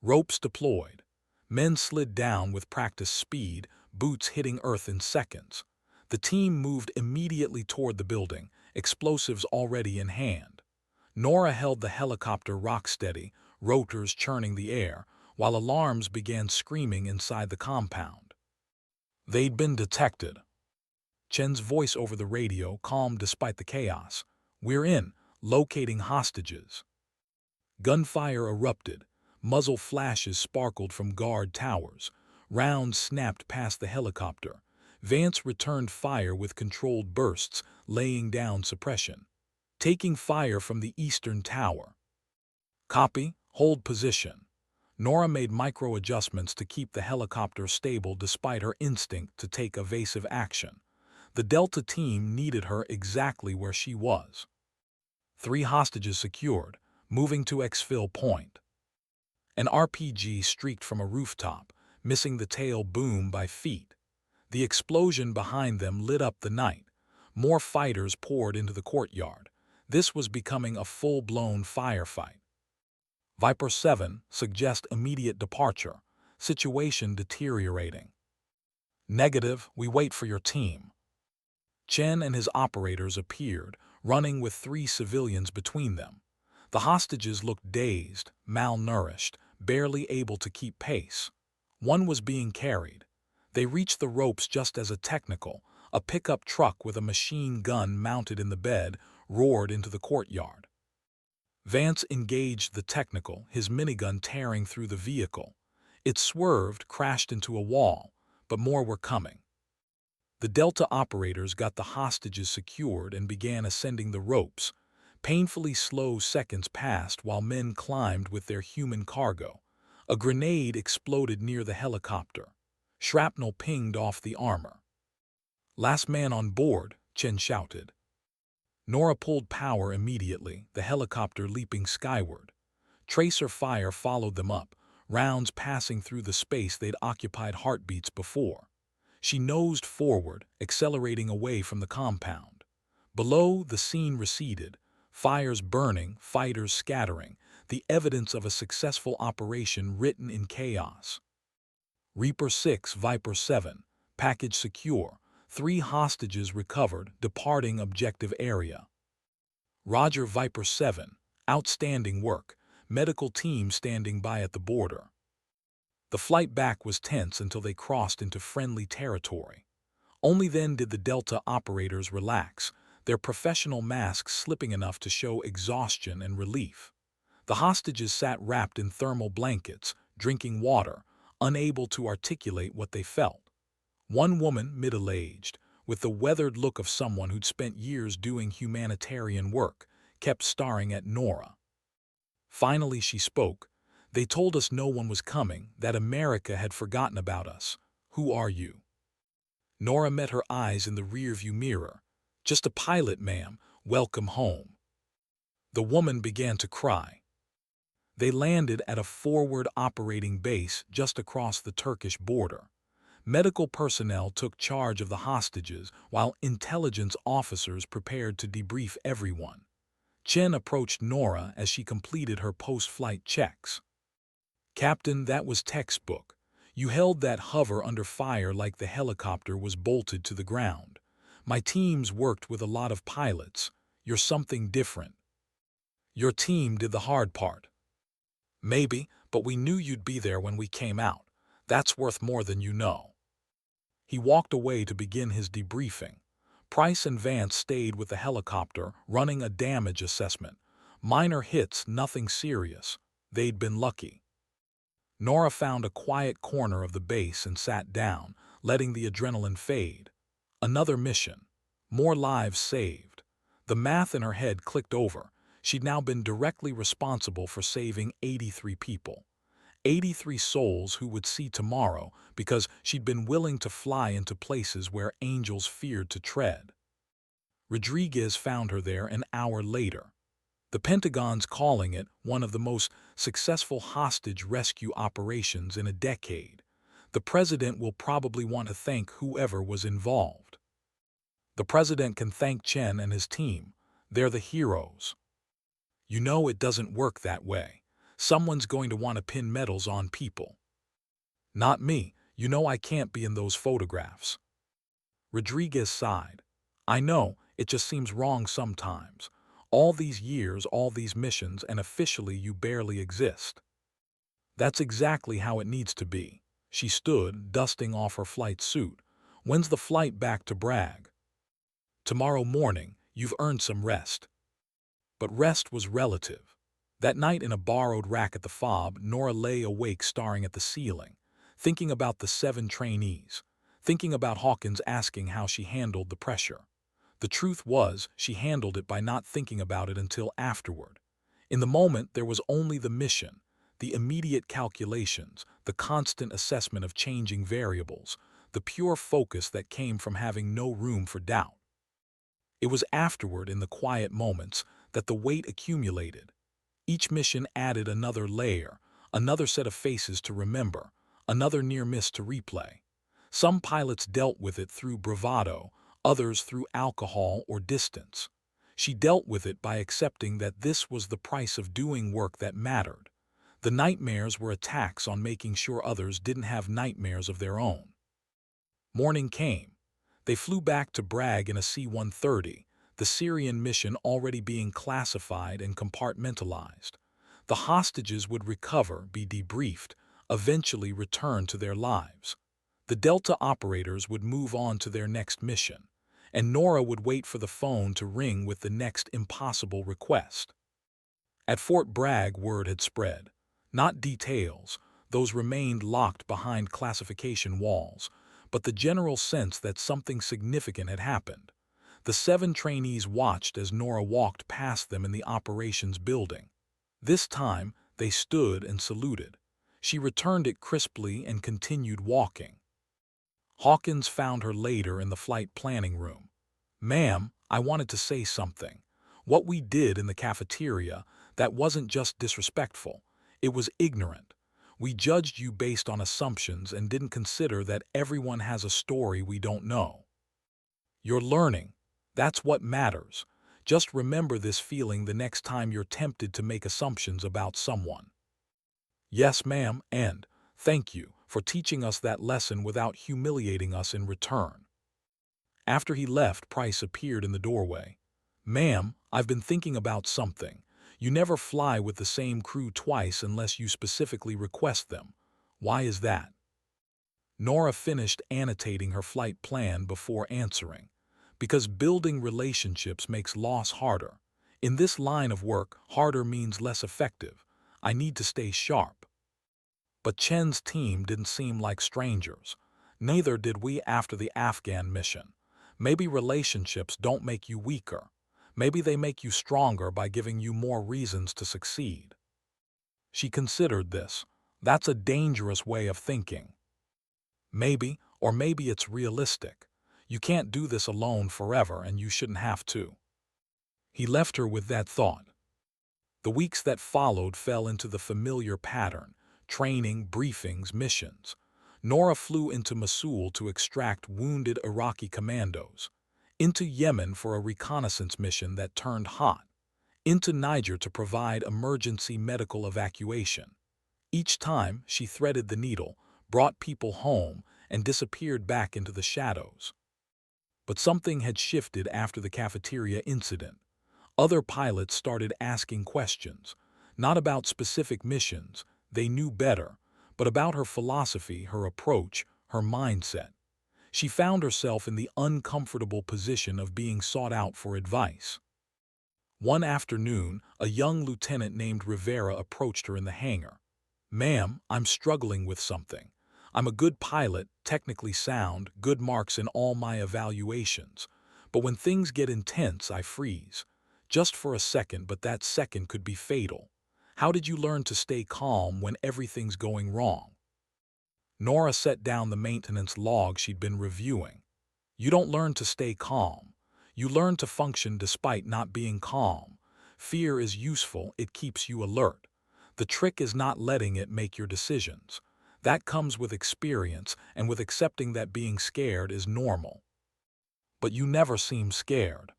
Ropes deployed. Men slid down with practiced speed, boots hitting earth in seconds. The team moved immediately toward the building, explosives already in hand. Nora held the helicopter rock-steady, rotors churning the air, while alarms began screaming inside the compound. They'd been detected. Chen's voice over the radio calmed despite the chaos. "We're in, locating hostages." Gunfire erupted. Muzzle flashes sparkled from guard towers. Rounds snapped past the helicopter. Vance returned fire with controlled bursts, laying down suppression. "Taking fire from the eastern tower." "Copy, hold position." Nora made micro-adjustments to keep the helicopter stable despite her instinct to take evasive action. The Delta team needed her exactly where she was. 3 hostages secured, moving to exfil point. An RPG streaked from a rooftop, missing the tail boom by feet. The explosion behind them lit up the night. More fighters poured into the courtyard. This was becoming a full-blown firefight. Viper 7 suggest immediate departure. Situation deteriorating. Negative, we wait for your team. Chen and his operators appeared, running with 3 civilians between them. The hostages looked dazed, malnourished, barely able to keep pace. One was being carried. They reached the ropes just as a pickup truck with a machine gun mounted in the bed, roared into the courtyard. Vance engaged the technical, his minigun tearing through the vehicle. It swerved, crashed into a wall, but more were coming. The Delta operators got the hostages secured and began ascending the ropes. Painfully slow seconds passed while men climbed with their human cargo. A grenade exploded near the helicopter. Shrapnel pinged off the armor. "Last man on board," Chen shouted. Nora pulled power immediately, the helicopter leaping skyward. Tracer fire followed them up, rounds passing through the space they'd occupied heartbeats before. She nosed forward, accelerating away from the compound. Below, the scene receded. Fires burning, fighters scattering, the evidence of a successful operation written in chaos. Reaper 6, Viper 7, package secure, 3 hostages recovered, departing objective area. Roger, Viper 7, outstanding work, medical team standing by at the border. The flight back was tense until they crossed into friendly territory. Only then did the Delta operators relax, their professional masks slipping enough to show exhaustion and relief. The hostages sat wrapped in thermal blankets, drinking water, unable to articulate what they felt. One woman, middle-aged, with the weathered look of someone who'd spent years doing humanitarian work, kept staring at Nora. Finally she spoke. "They told us no one was coming, that America had forgotten about us. Who are you?" Nora met her eyes in the rearview mirror. "Just a pilot, ma'am. Welcome home." The woman began to cry. They landed at a forward operating base just across the Turkish border. Medical personnel took charge of the hostages while intelligence officers prepared to debrief everyone. Chen approached Nora as she completed her post-flight checks. "Captain, that was textbook. You held that hover under fire like the helicopter was bolted to the ground. My teams worked with a lot of pilots. You're something different. Your team did the hard part." "Maybe, but we knew you'd be there when we came out. That's worth more than you know." He walked away to begin his debriefing. Price and Vance stayed with the helicopter, running a damage assessment. Minor hits, nothing serious. They'd been lucky. Nora found a quiet corner of the base and sat down, letting the adrenaline fade. Another mission. More lives saved. The math in her head clicked over. She'd now been directly responsible for saving 83 people. 83 souls who would see tomorrow because she'd been willing to fly into places where angels feared to tread. Rodriguez found her there an hour later. The Pentagon's calling it one of the most successful hostage rescue operations in a decade. The president will probably want to thank whoever was involved. The president can thank Chen and his team. They're the heroes. You know it doesn't work that way. Someone's going to want to pin medals on people. Not me. You know I can't be in those photographs. Rodriguez sighed. I know, it just seems wrong sometimes. All these years, all these missions, and officially you barely exist. That's exactly how it needs to be. She stood, dusting off her flight suit. When's the flight back to Bragg? Tomorrow morning. You've earned some rest. But rest was relative. That night in a borrowed rack at the fob, Nora lay awake staring at the ceiling, thinking about the 7 trainees, thinking about Hawkins asking how she handled the pressure. The truth was, she handled it by not thinking about it until afterward. In the moment, there was only the mission, the immediate calculations, the constant assessment of changing variables, the pure focus that came from having no room for doubt. It was afterward, in the quiet moments, that the weight accumulated. Each mission added another layer, another set of faces to remember, another near miss to replay. Some pilots dealt with it through bravado, others through alcohol or distance. She dealt with it by accepting that this was the price of doing work that mattered. The nightmares were a tax on making sure others didn't have nightmares of their own. Morning came. They flew back to Bragg in a C-130, the Syrian mission already being classified and compartmentalized. The hostages would recover, be debriefed, eventually return to their lives. The Delta operators would move on to their next mission, and Nora would wait for the phone to ring with the next impossible request. At Fort Bragg, word had spread. Not details, those remained locked behind classification walls, but the general sense that something significant had happened. The 7 trainees watched as Nora walked past them in the operations building. This time, they stood and saluted. She returned it crisply and continued walking. Hawkins found her later in the flight planning room. Ma'am, I wanted to say something. What we did in the cafeteria, that wasn't just disrespectful. It was ignorant. We judged you based on assumptions and didn't consider that everyone has a story we don't know. You're learning. That's what matters. Just remember this feeling the next time you're tempted to make assumptions about someone. Yes, ma'am, and thank you for teaching us that lesson without humiliating us in return. After he left, Price appeared in the doorway. Ma'am, I've been thinking about something. You never fly with the same crew twice unless you specifically request them. Why is that? Nora finished annotating her flight plan before answering. Because building relationships makes loss harder. In this line of work, harder means less effective. I need to stay sharp. But Chen's team didn't seem like strangers. Neither did we after the Afghan mission. Maybe relationships don't make you weaker. Maybe they make you stronger by giving you more reasons to succeed. She considered this. That's a dangerous way of thinking. Maybe, or maybe it's realistic. You can't do this alone forever and you shouldn't have to. He left her with that thought. The weeks that followed fell into the familiar pattern: training, briefings, missions. Nora flew into Mosul to extract wounded Iraqi commandos, into Yemen for a reconnaissance mission that turned hot, into Niger to provide emergency medical evacuation. Each time, she threaded the needle, brought people home, and disappeared back into the shadows. But something had shifted after the cafeteria incident. Other pilots started asking questions, not about specific missions, they knew better, but about her philosophy, her approach, her mindset. She found herself in the uncomfortable position of being sought out for advice. One afternoon, a young lieutenant named Rivera approached her in the hangar. "Ma'am, I'm struggling with something. I'm a good pilot, technically sound, good marks in all my evaluations. But when things get intense, I freeze. Just for a second, but that second could be fatal. How did you learn to stay calm when everything's going wrong?" Nora set down the maintenance log she'd been reviewing. "You don't learn to stay calm. You learn to function despite not being calm. Fear is useful, it keeps you alert. The trick is not letting it make your decisions. That comes with experience and with accepting that being scared is normal." "But you never seem scared."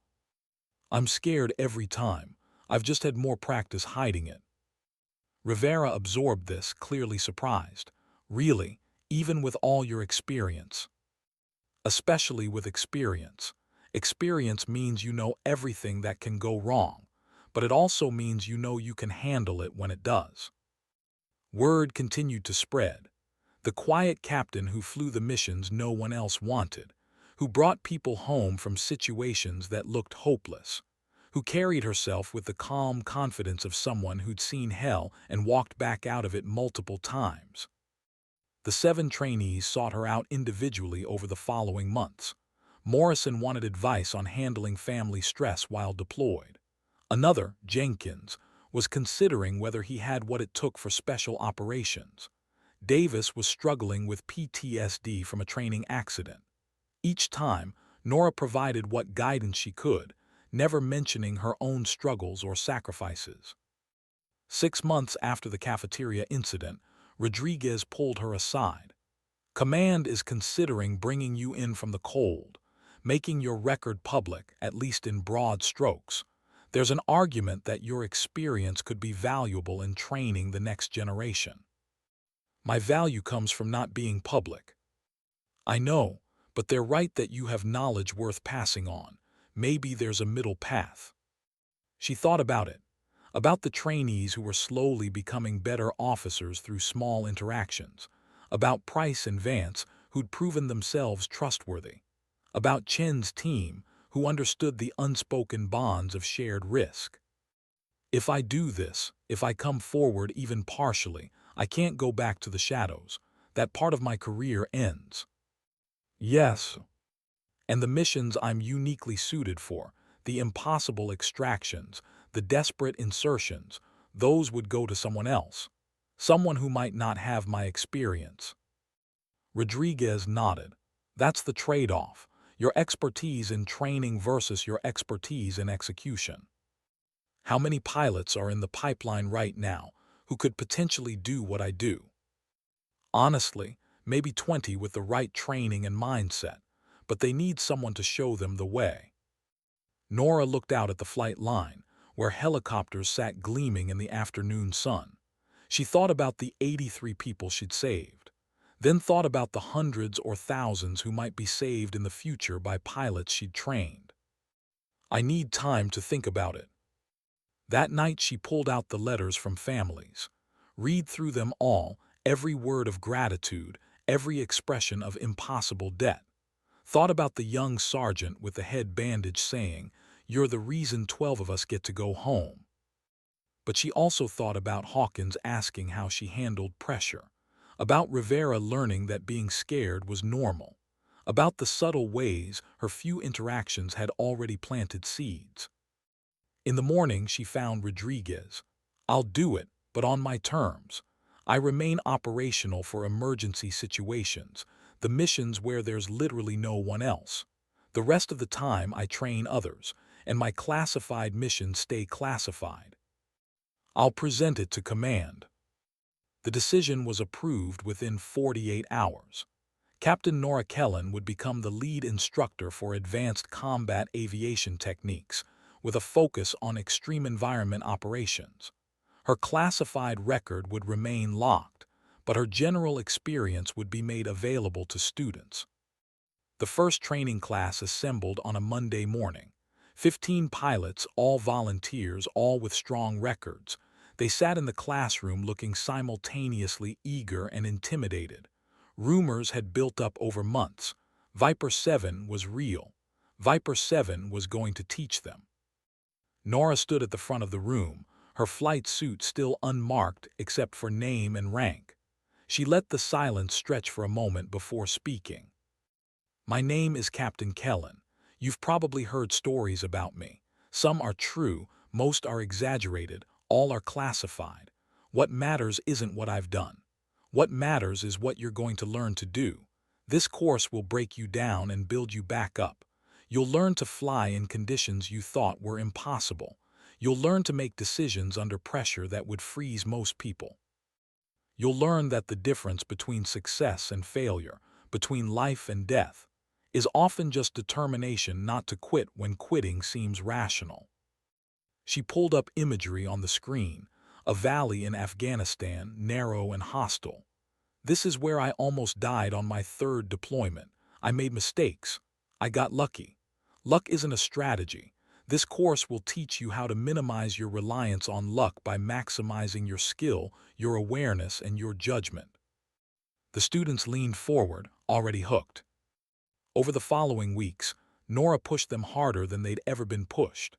"I'm scared every time. I've just had more practice hiding it." Rivera absorbed this, clearly surprised. "Really? Even with all your experience?" "Especially with experience. Experience means you know everything that can go wrong, but it also means you know you can handle it when it does." Word continued to spread. The quiet captain who flew the missions no one else wanted, who brought people home from situations that looked hopeless, who carried herself with the calm confidence of someone who'd seen hell and walked back out of it multiple times. The 7 trainees sought her out individually over the following months. Morrison wanted advice on handling family stress while deployed. Another, Jenkins, was considering whether he had what it took for special operations. Davis was struggling with PTSD from a training accident. Each time, Nora provided what guidance she could, never mentioning her own struggles or sacrifices. 6 months after the cafeteria incident, Rodriguez pulled her aside. "Command is considering bringing you in from the cold, making your record public, at least in broad strokes. There's an argument that your experience could be valuable in training the next generation." "My value comes from not being public." "I know, but they're right that you have knowledge worth passing on. Maybe there's a middle path." She thought about the trainees who were slowly becoming better officers through small interactions, about Price and Vance, who'd proven themselves trustworthy, about Chen's team, who understood the unspoken bonds of shared risk. "If I do this, if I come forward even partially, I can't go back to the shadows. That part of my career ends." "Yes. And the missions I'm uniquely suited for, the impossible extractions, the desperate insertions, those would go to someone else. Someone who might not have my experience." Rodriguez nodded. "That's the trade-off. Your expertise in training versus your expertise in execution. How many pilots are in the pipeline right now who could potentially do what I do?" "Honestly, maybe 20 with the right training and mindset, but they need someone to show them the way." Nora looked out at the flight line, where helicopters sat gleaming in the afternoon sun. She thought about the 83 people she'd saved, then thought about the hundreds or thousands who might be saved in the future by pilots she'd trained. "I need time to think about it." That night she pulled out the letters from families. Read through them all, every word of gratitude, every expression of impossible debt. Thought about the young sergeant with the head bandage saying, "You're the reason 12 of us get to go home." But she also thought about Hawkins asking how she handled pressure, about Rivera learning that being scared was normal, about the subtle ways her few interactions had already planted seeds. In the morning she found Rodriguez. "I'll do it, but on my terms. I remain operational for emergency situations, the missions where there's literally no one else. The rest of the time I train others, and my classified missions stay classified. I'll present it to command." The decision was approved within 48 hours. Captain Nora Kellen would become the lead instructor for advanced combat aviation techniques, with a focus on extreme environment operations. Her classified record would remain locked, but her general experience would be made available to students. The first training class assembled on a Monday morning. 15 pilots, all volunteers, all with strong records. They sat in the classroom looking simultaneously eager and intimidated. Rumors had built up over months. Viper 7 was real. Viper 7 was going to teach them. Nora stood at the front of the room, her flight suit still unmarked except for name and rank. She let the silence stretch for a moment before speaking. "My name is Captain Kellen. You've probably heard stories about me. Some are true, most are exaggerated, all are classified. What matters isn't what I've done. What matters is what you're going to learn to do. This course will break you down and build you back up. You'll learn to fly in conditions you thought were impossible. You'll learn to make decisions under pressure that would freeze most people. You'll learn that the difference between success and failure, between life and death, is often just determination not to quit when quitting seems rational." She pulled up imagery on the screen, a valley in Afghanistan, narrow and hostile. "This is where I almost died on my third deployment. I made mistakes. I got lucky. Luck isn't a strategy. This course will teach you how to minimize your reliance on luck by maximizing your skill, your awareness, and your judgment." The students leaned forward, already hooked. Over the following weeks, Nora pushed them harder than they'd ever been pushed.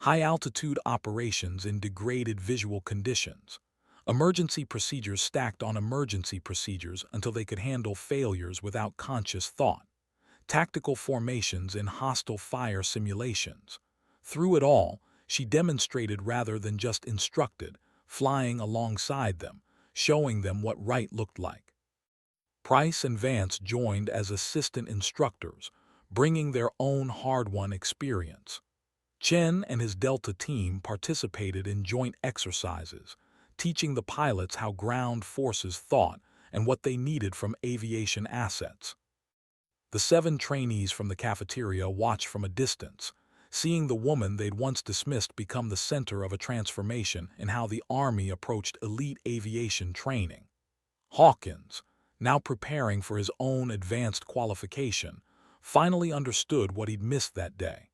High-altitude operations in degraded visual conditions. Emergency procedures stacked on emergency procedures until they could handle failures without conscious thought. Tactical formations in hostile fire simulations. Through it all, she demonstrated rather than just instructed, flying alongside them, showing them what right looked like. Price and Vance joined as assistant instructors, bringing their own hard-won experience. Chen and his Delta team participated in joint exercises, teaching the pilots how ground forces thought and what they needed from aviation assets. The 7 trainees from the cafeteria watched from a distance, seeing the woman they'd once dismissed become the center of a transformation in how the Army approached elite aviation training. Hawkins, now preparing for his own advanced qualification, finally understood what he'd missed that day.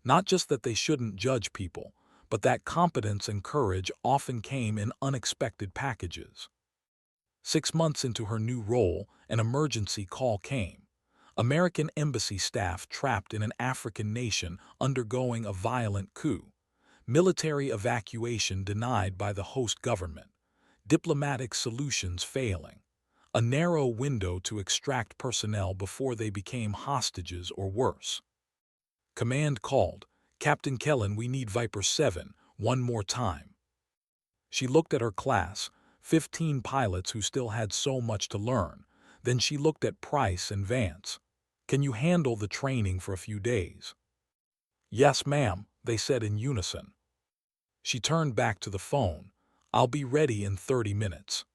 Not just that they shouldn't judge people, but that competence and courage often came in unexpected packages. 6 months into her new role, an emergency call came. American embassy staff trapped in an African nation undergoing a violent coup. Military evacuation denied by the host government. Diplomatic solutions failing. A narrow window to extract personnel before they became hostages or worse. Command called, "Captain Kellen, we need Viper 7, one more time." She looked at her class, 15 pilots who still had so much to learn. Then she looked at Price and Vance. "Can you handle the training for a few days?" "Yes, ma'am," they said in unison. She turned back to the phone. "I'll be ready in 30 minutes."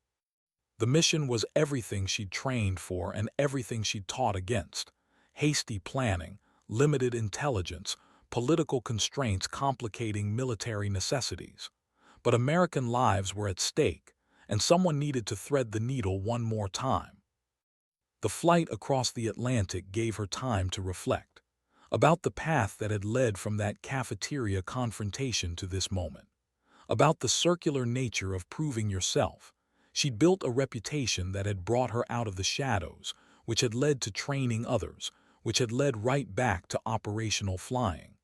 The mission was everything she'd trained for and everything she'd taught against. Hasty planning, limited intelligence, political constraints complicating military necessities. But American lives were at stake, and someone needed to thread the needle one more time. The flight across the Atlantic gave her time to reflect about the path that had led from that cafeteria confrontation to this moment, about the circular nature of proving yourself. She'd built a reputation that had brought her out of the shadows, which had led to training others, which had led right back to operational flying.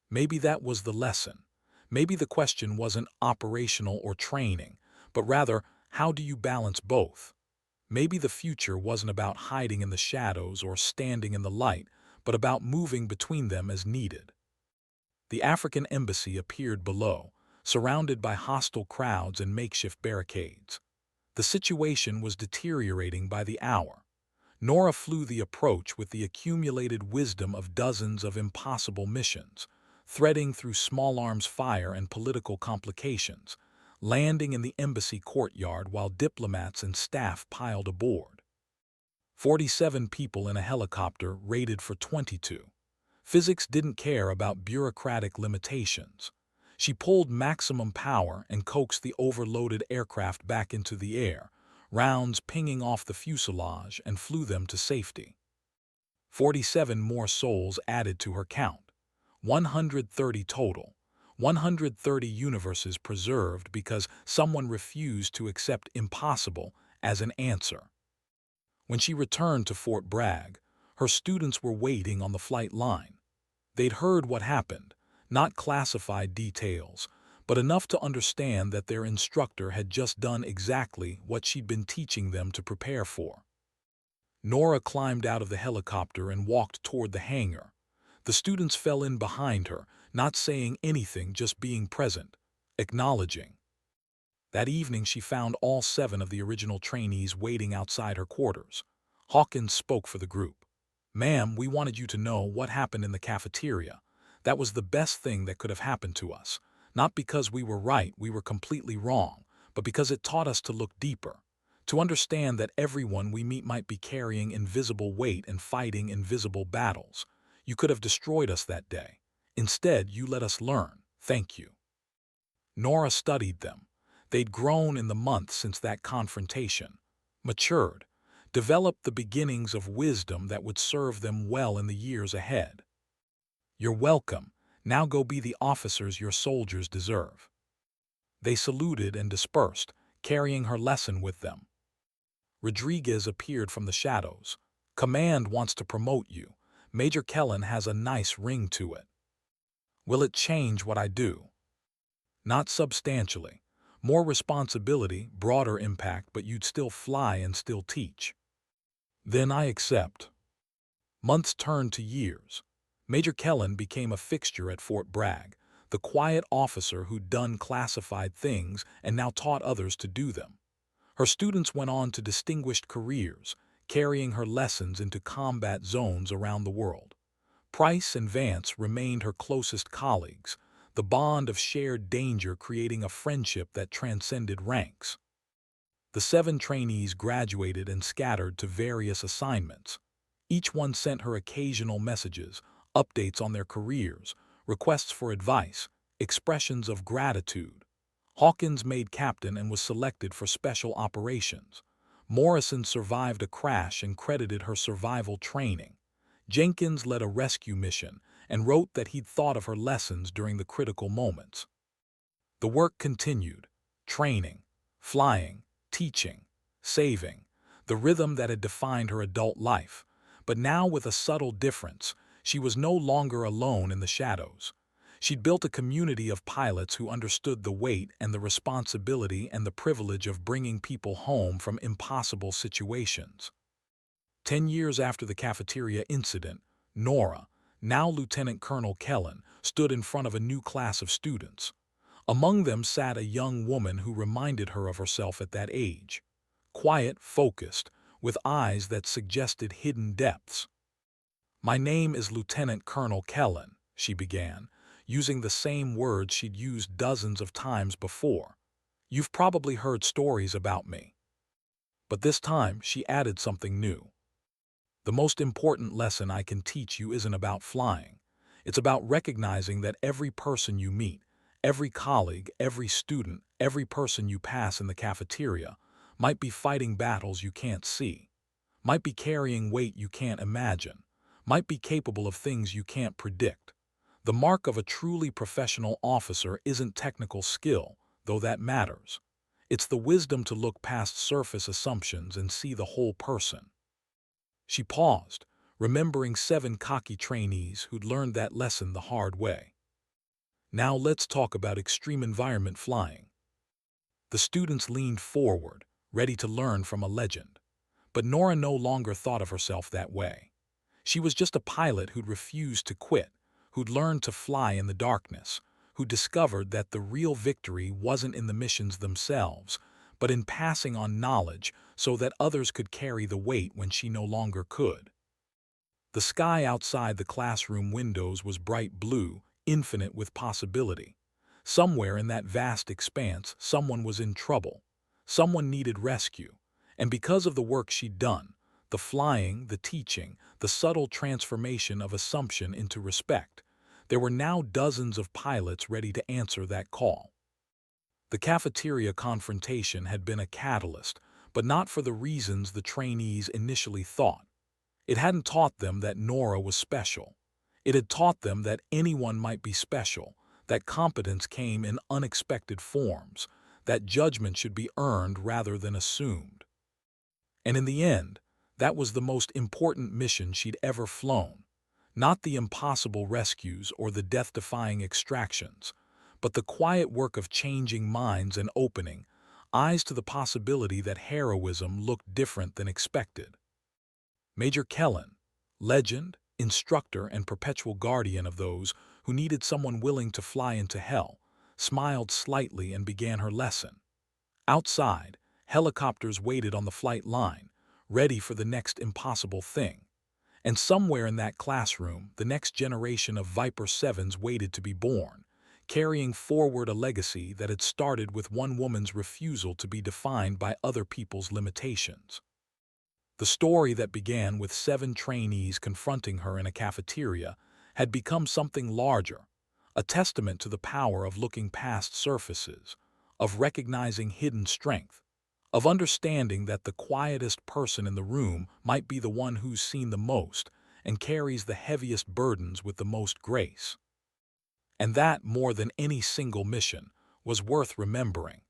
Maybe that was the lesson. Maybe the question wasn't operational or training, but rather, how do you balance both? Maybe the future wasn't about hiding in the shadows or standing in the light, but about moving between them as needed. The African embassy appeared below, surrounded by hostile crowds and makeshift barricades. The situation was deteriorating by the hour. Nora flew the approach with the accumulated wisdom of dozens of impossible missions, threading through small arms fire and political complications, landing in the embassy courtyard while diplomats and staff piled aboard. 47 people in a helicopter rated for 22. Physics didn't care about bureaucratic limitations. She pulled maximum power and coaxed the overloaded aircraft back into the air, rounds pinging off the fuselage, and flew them to safety. 47 more souls added to her count. 130 total. 130 universes preserved because someone refused to accept impossible as an answer. When she returned to Fort Bragg, her students were waiting on the flight line. They'd heard what happened, not classified details, but enough to understand that their instructor had just done exactly what she'd been teaching them to prepare for. Nora climbed out of the helicopter and walked toward the hangar. The students fell in behind her, not saying anything, just being present, acknowledging. That evening she found all 7 of the original trainees waiting outside her quarters. Hawkins spoke for the group. "Ma'am, we wanted you to know what happened in the cafeteria. That was the best thing that could have happened to us. Not because we were right, we were completely wrong, but because it taught us to look deeper, to understand that everyone we meet might be carrying invisible weight and fighting invisible battles. You could have destroyed us that day. Instead, you let us learn. Thank you." Nora studied them. They'd grown in the months since that confrontation, matured, developed the beginnings of wisdom that would serve them well in the years ahead. "You're welcome. Now go be the officers your soldiers deserve." They saluted and dispersed, carrying her lesson with them. Rodriguez appeared from the shadows. "Command wants to promote you. Major Kellen has a nice ring to it." "Will it change what I do?" "Not substantially. More responsibility, broader impact, but you'd still fly and still teach." "Then I accept." Months turned to years. Major Kellen became a fixture at Fort Bragg, the quiet officer who'd done classified things and now taught others to do them. Her students went on to distinguished careers, carrying her lessons into combat zones around the world. Price and Vance remained her closest colleagues, the bond of shared danger creating a friendship that transcended ranks. The 7 trainees graduated and scattered to various assignments. Each one sent her occasional messages, updates on their careers, requests for advice, expressions of gratitude. Hawkins made captain and was selected for special operations. Morrison survived a crash and credited her survival training. Jenkins led a rescue mission and wrote that he'd thought of her lessons during the critical moments. The work continued, training, flying, teaching, saving, the rhythm that had defined her adult life. But now with a subtle difference, she was no longer alone in the shadows. She'd built a community of pilots who understood the weight and the responsibility and the privilege of bringing people home from impossible situations. 10 years after the cafeteria incident, Nora, now Lieutenant Colonel Kellen, stood in front of a new class of students. Among them sat a young woman who reminded her of herself at that age. Quiet, focused, with eyes that suggested hidden depths. "My name is Lieutenant Colonel Kellen," she began, using the same words she'd used dozens of times before. "You've probably heard stories about me." But this time she added something new. "The most important lesson I can teach you isn't about flying. It's about recognizing that every person you meet, every colleague, every student, every person you pass in the cafeteria, might be fighting battles you can't see, might be carrying weight you can't imagine, might be capable of things you can't predict. The mark of a truly professional officer isn't technical skill, though that matters. It's the wisdom to look past surface assumptions and see the whole person." She paused, remembering 7 cocky trainees who'd learned that lesson the hard way. "Now let's talk about extreme environment flying." The students leaned forward, ready to learn from a legend. But Nora no longer thought of herself that way. She was just a pilot who'd refused to quit, who'd learned to fly in the darkness, who discovered that the real victory wasn't in the missions themselves, but in passing on knowledge so that others could carry the weight when she no longer could. The sky outside the classroom windows was bright blue, infinite with possibility. Somewhere in that vast expanse, someone was in trouble. Someone needed rescue. And because of the work she'd done, the flying, the teaching, the subtle transformation of assumption into respect, there were now dozens of pilots ready to answer that call. The cafeteria confrontation had been a catalyst, but not for the reasons the trainees initially thought. It hadn't taught them that Nora was special. It had taught them that anyone might be special, that competence came in unexpected forms, that judgment should be earned rather than assumed. And in the end, that was the most important mission she'd ever flown. Not the impossible rescues or the death-defying extractions, but the quiet work of changing minds and opening eyes to the possibility that heroism looked different than expected. Major Kellen, legend, instructor, and perpetual guardian of those who needed someone willing to fly into hell, smiled slightly and began her lesson. Outside, helicopters waited on the flight line, ready for the next impossible thing. And somewhere in that classroom, the next generation of Viper 7s waited to be born, carrying forward a legacy that had started with one woman's refusal to be defined by other people's limitations. The story that began with 7 trainees confronting her in a cafeteria had become something larger, a testament to the power of looking past surfaces, of recognizing hidden strength, of understanding that the quietest person in the room might be the one who's seen the most and carries the heaviest burdens with the most grace. And that, more than any single mission, was worth remembering.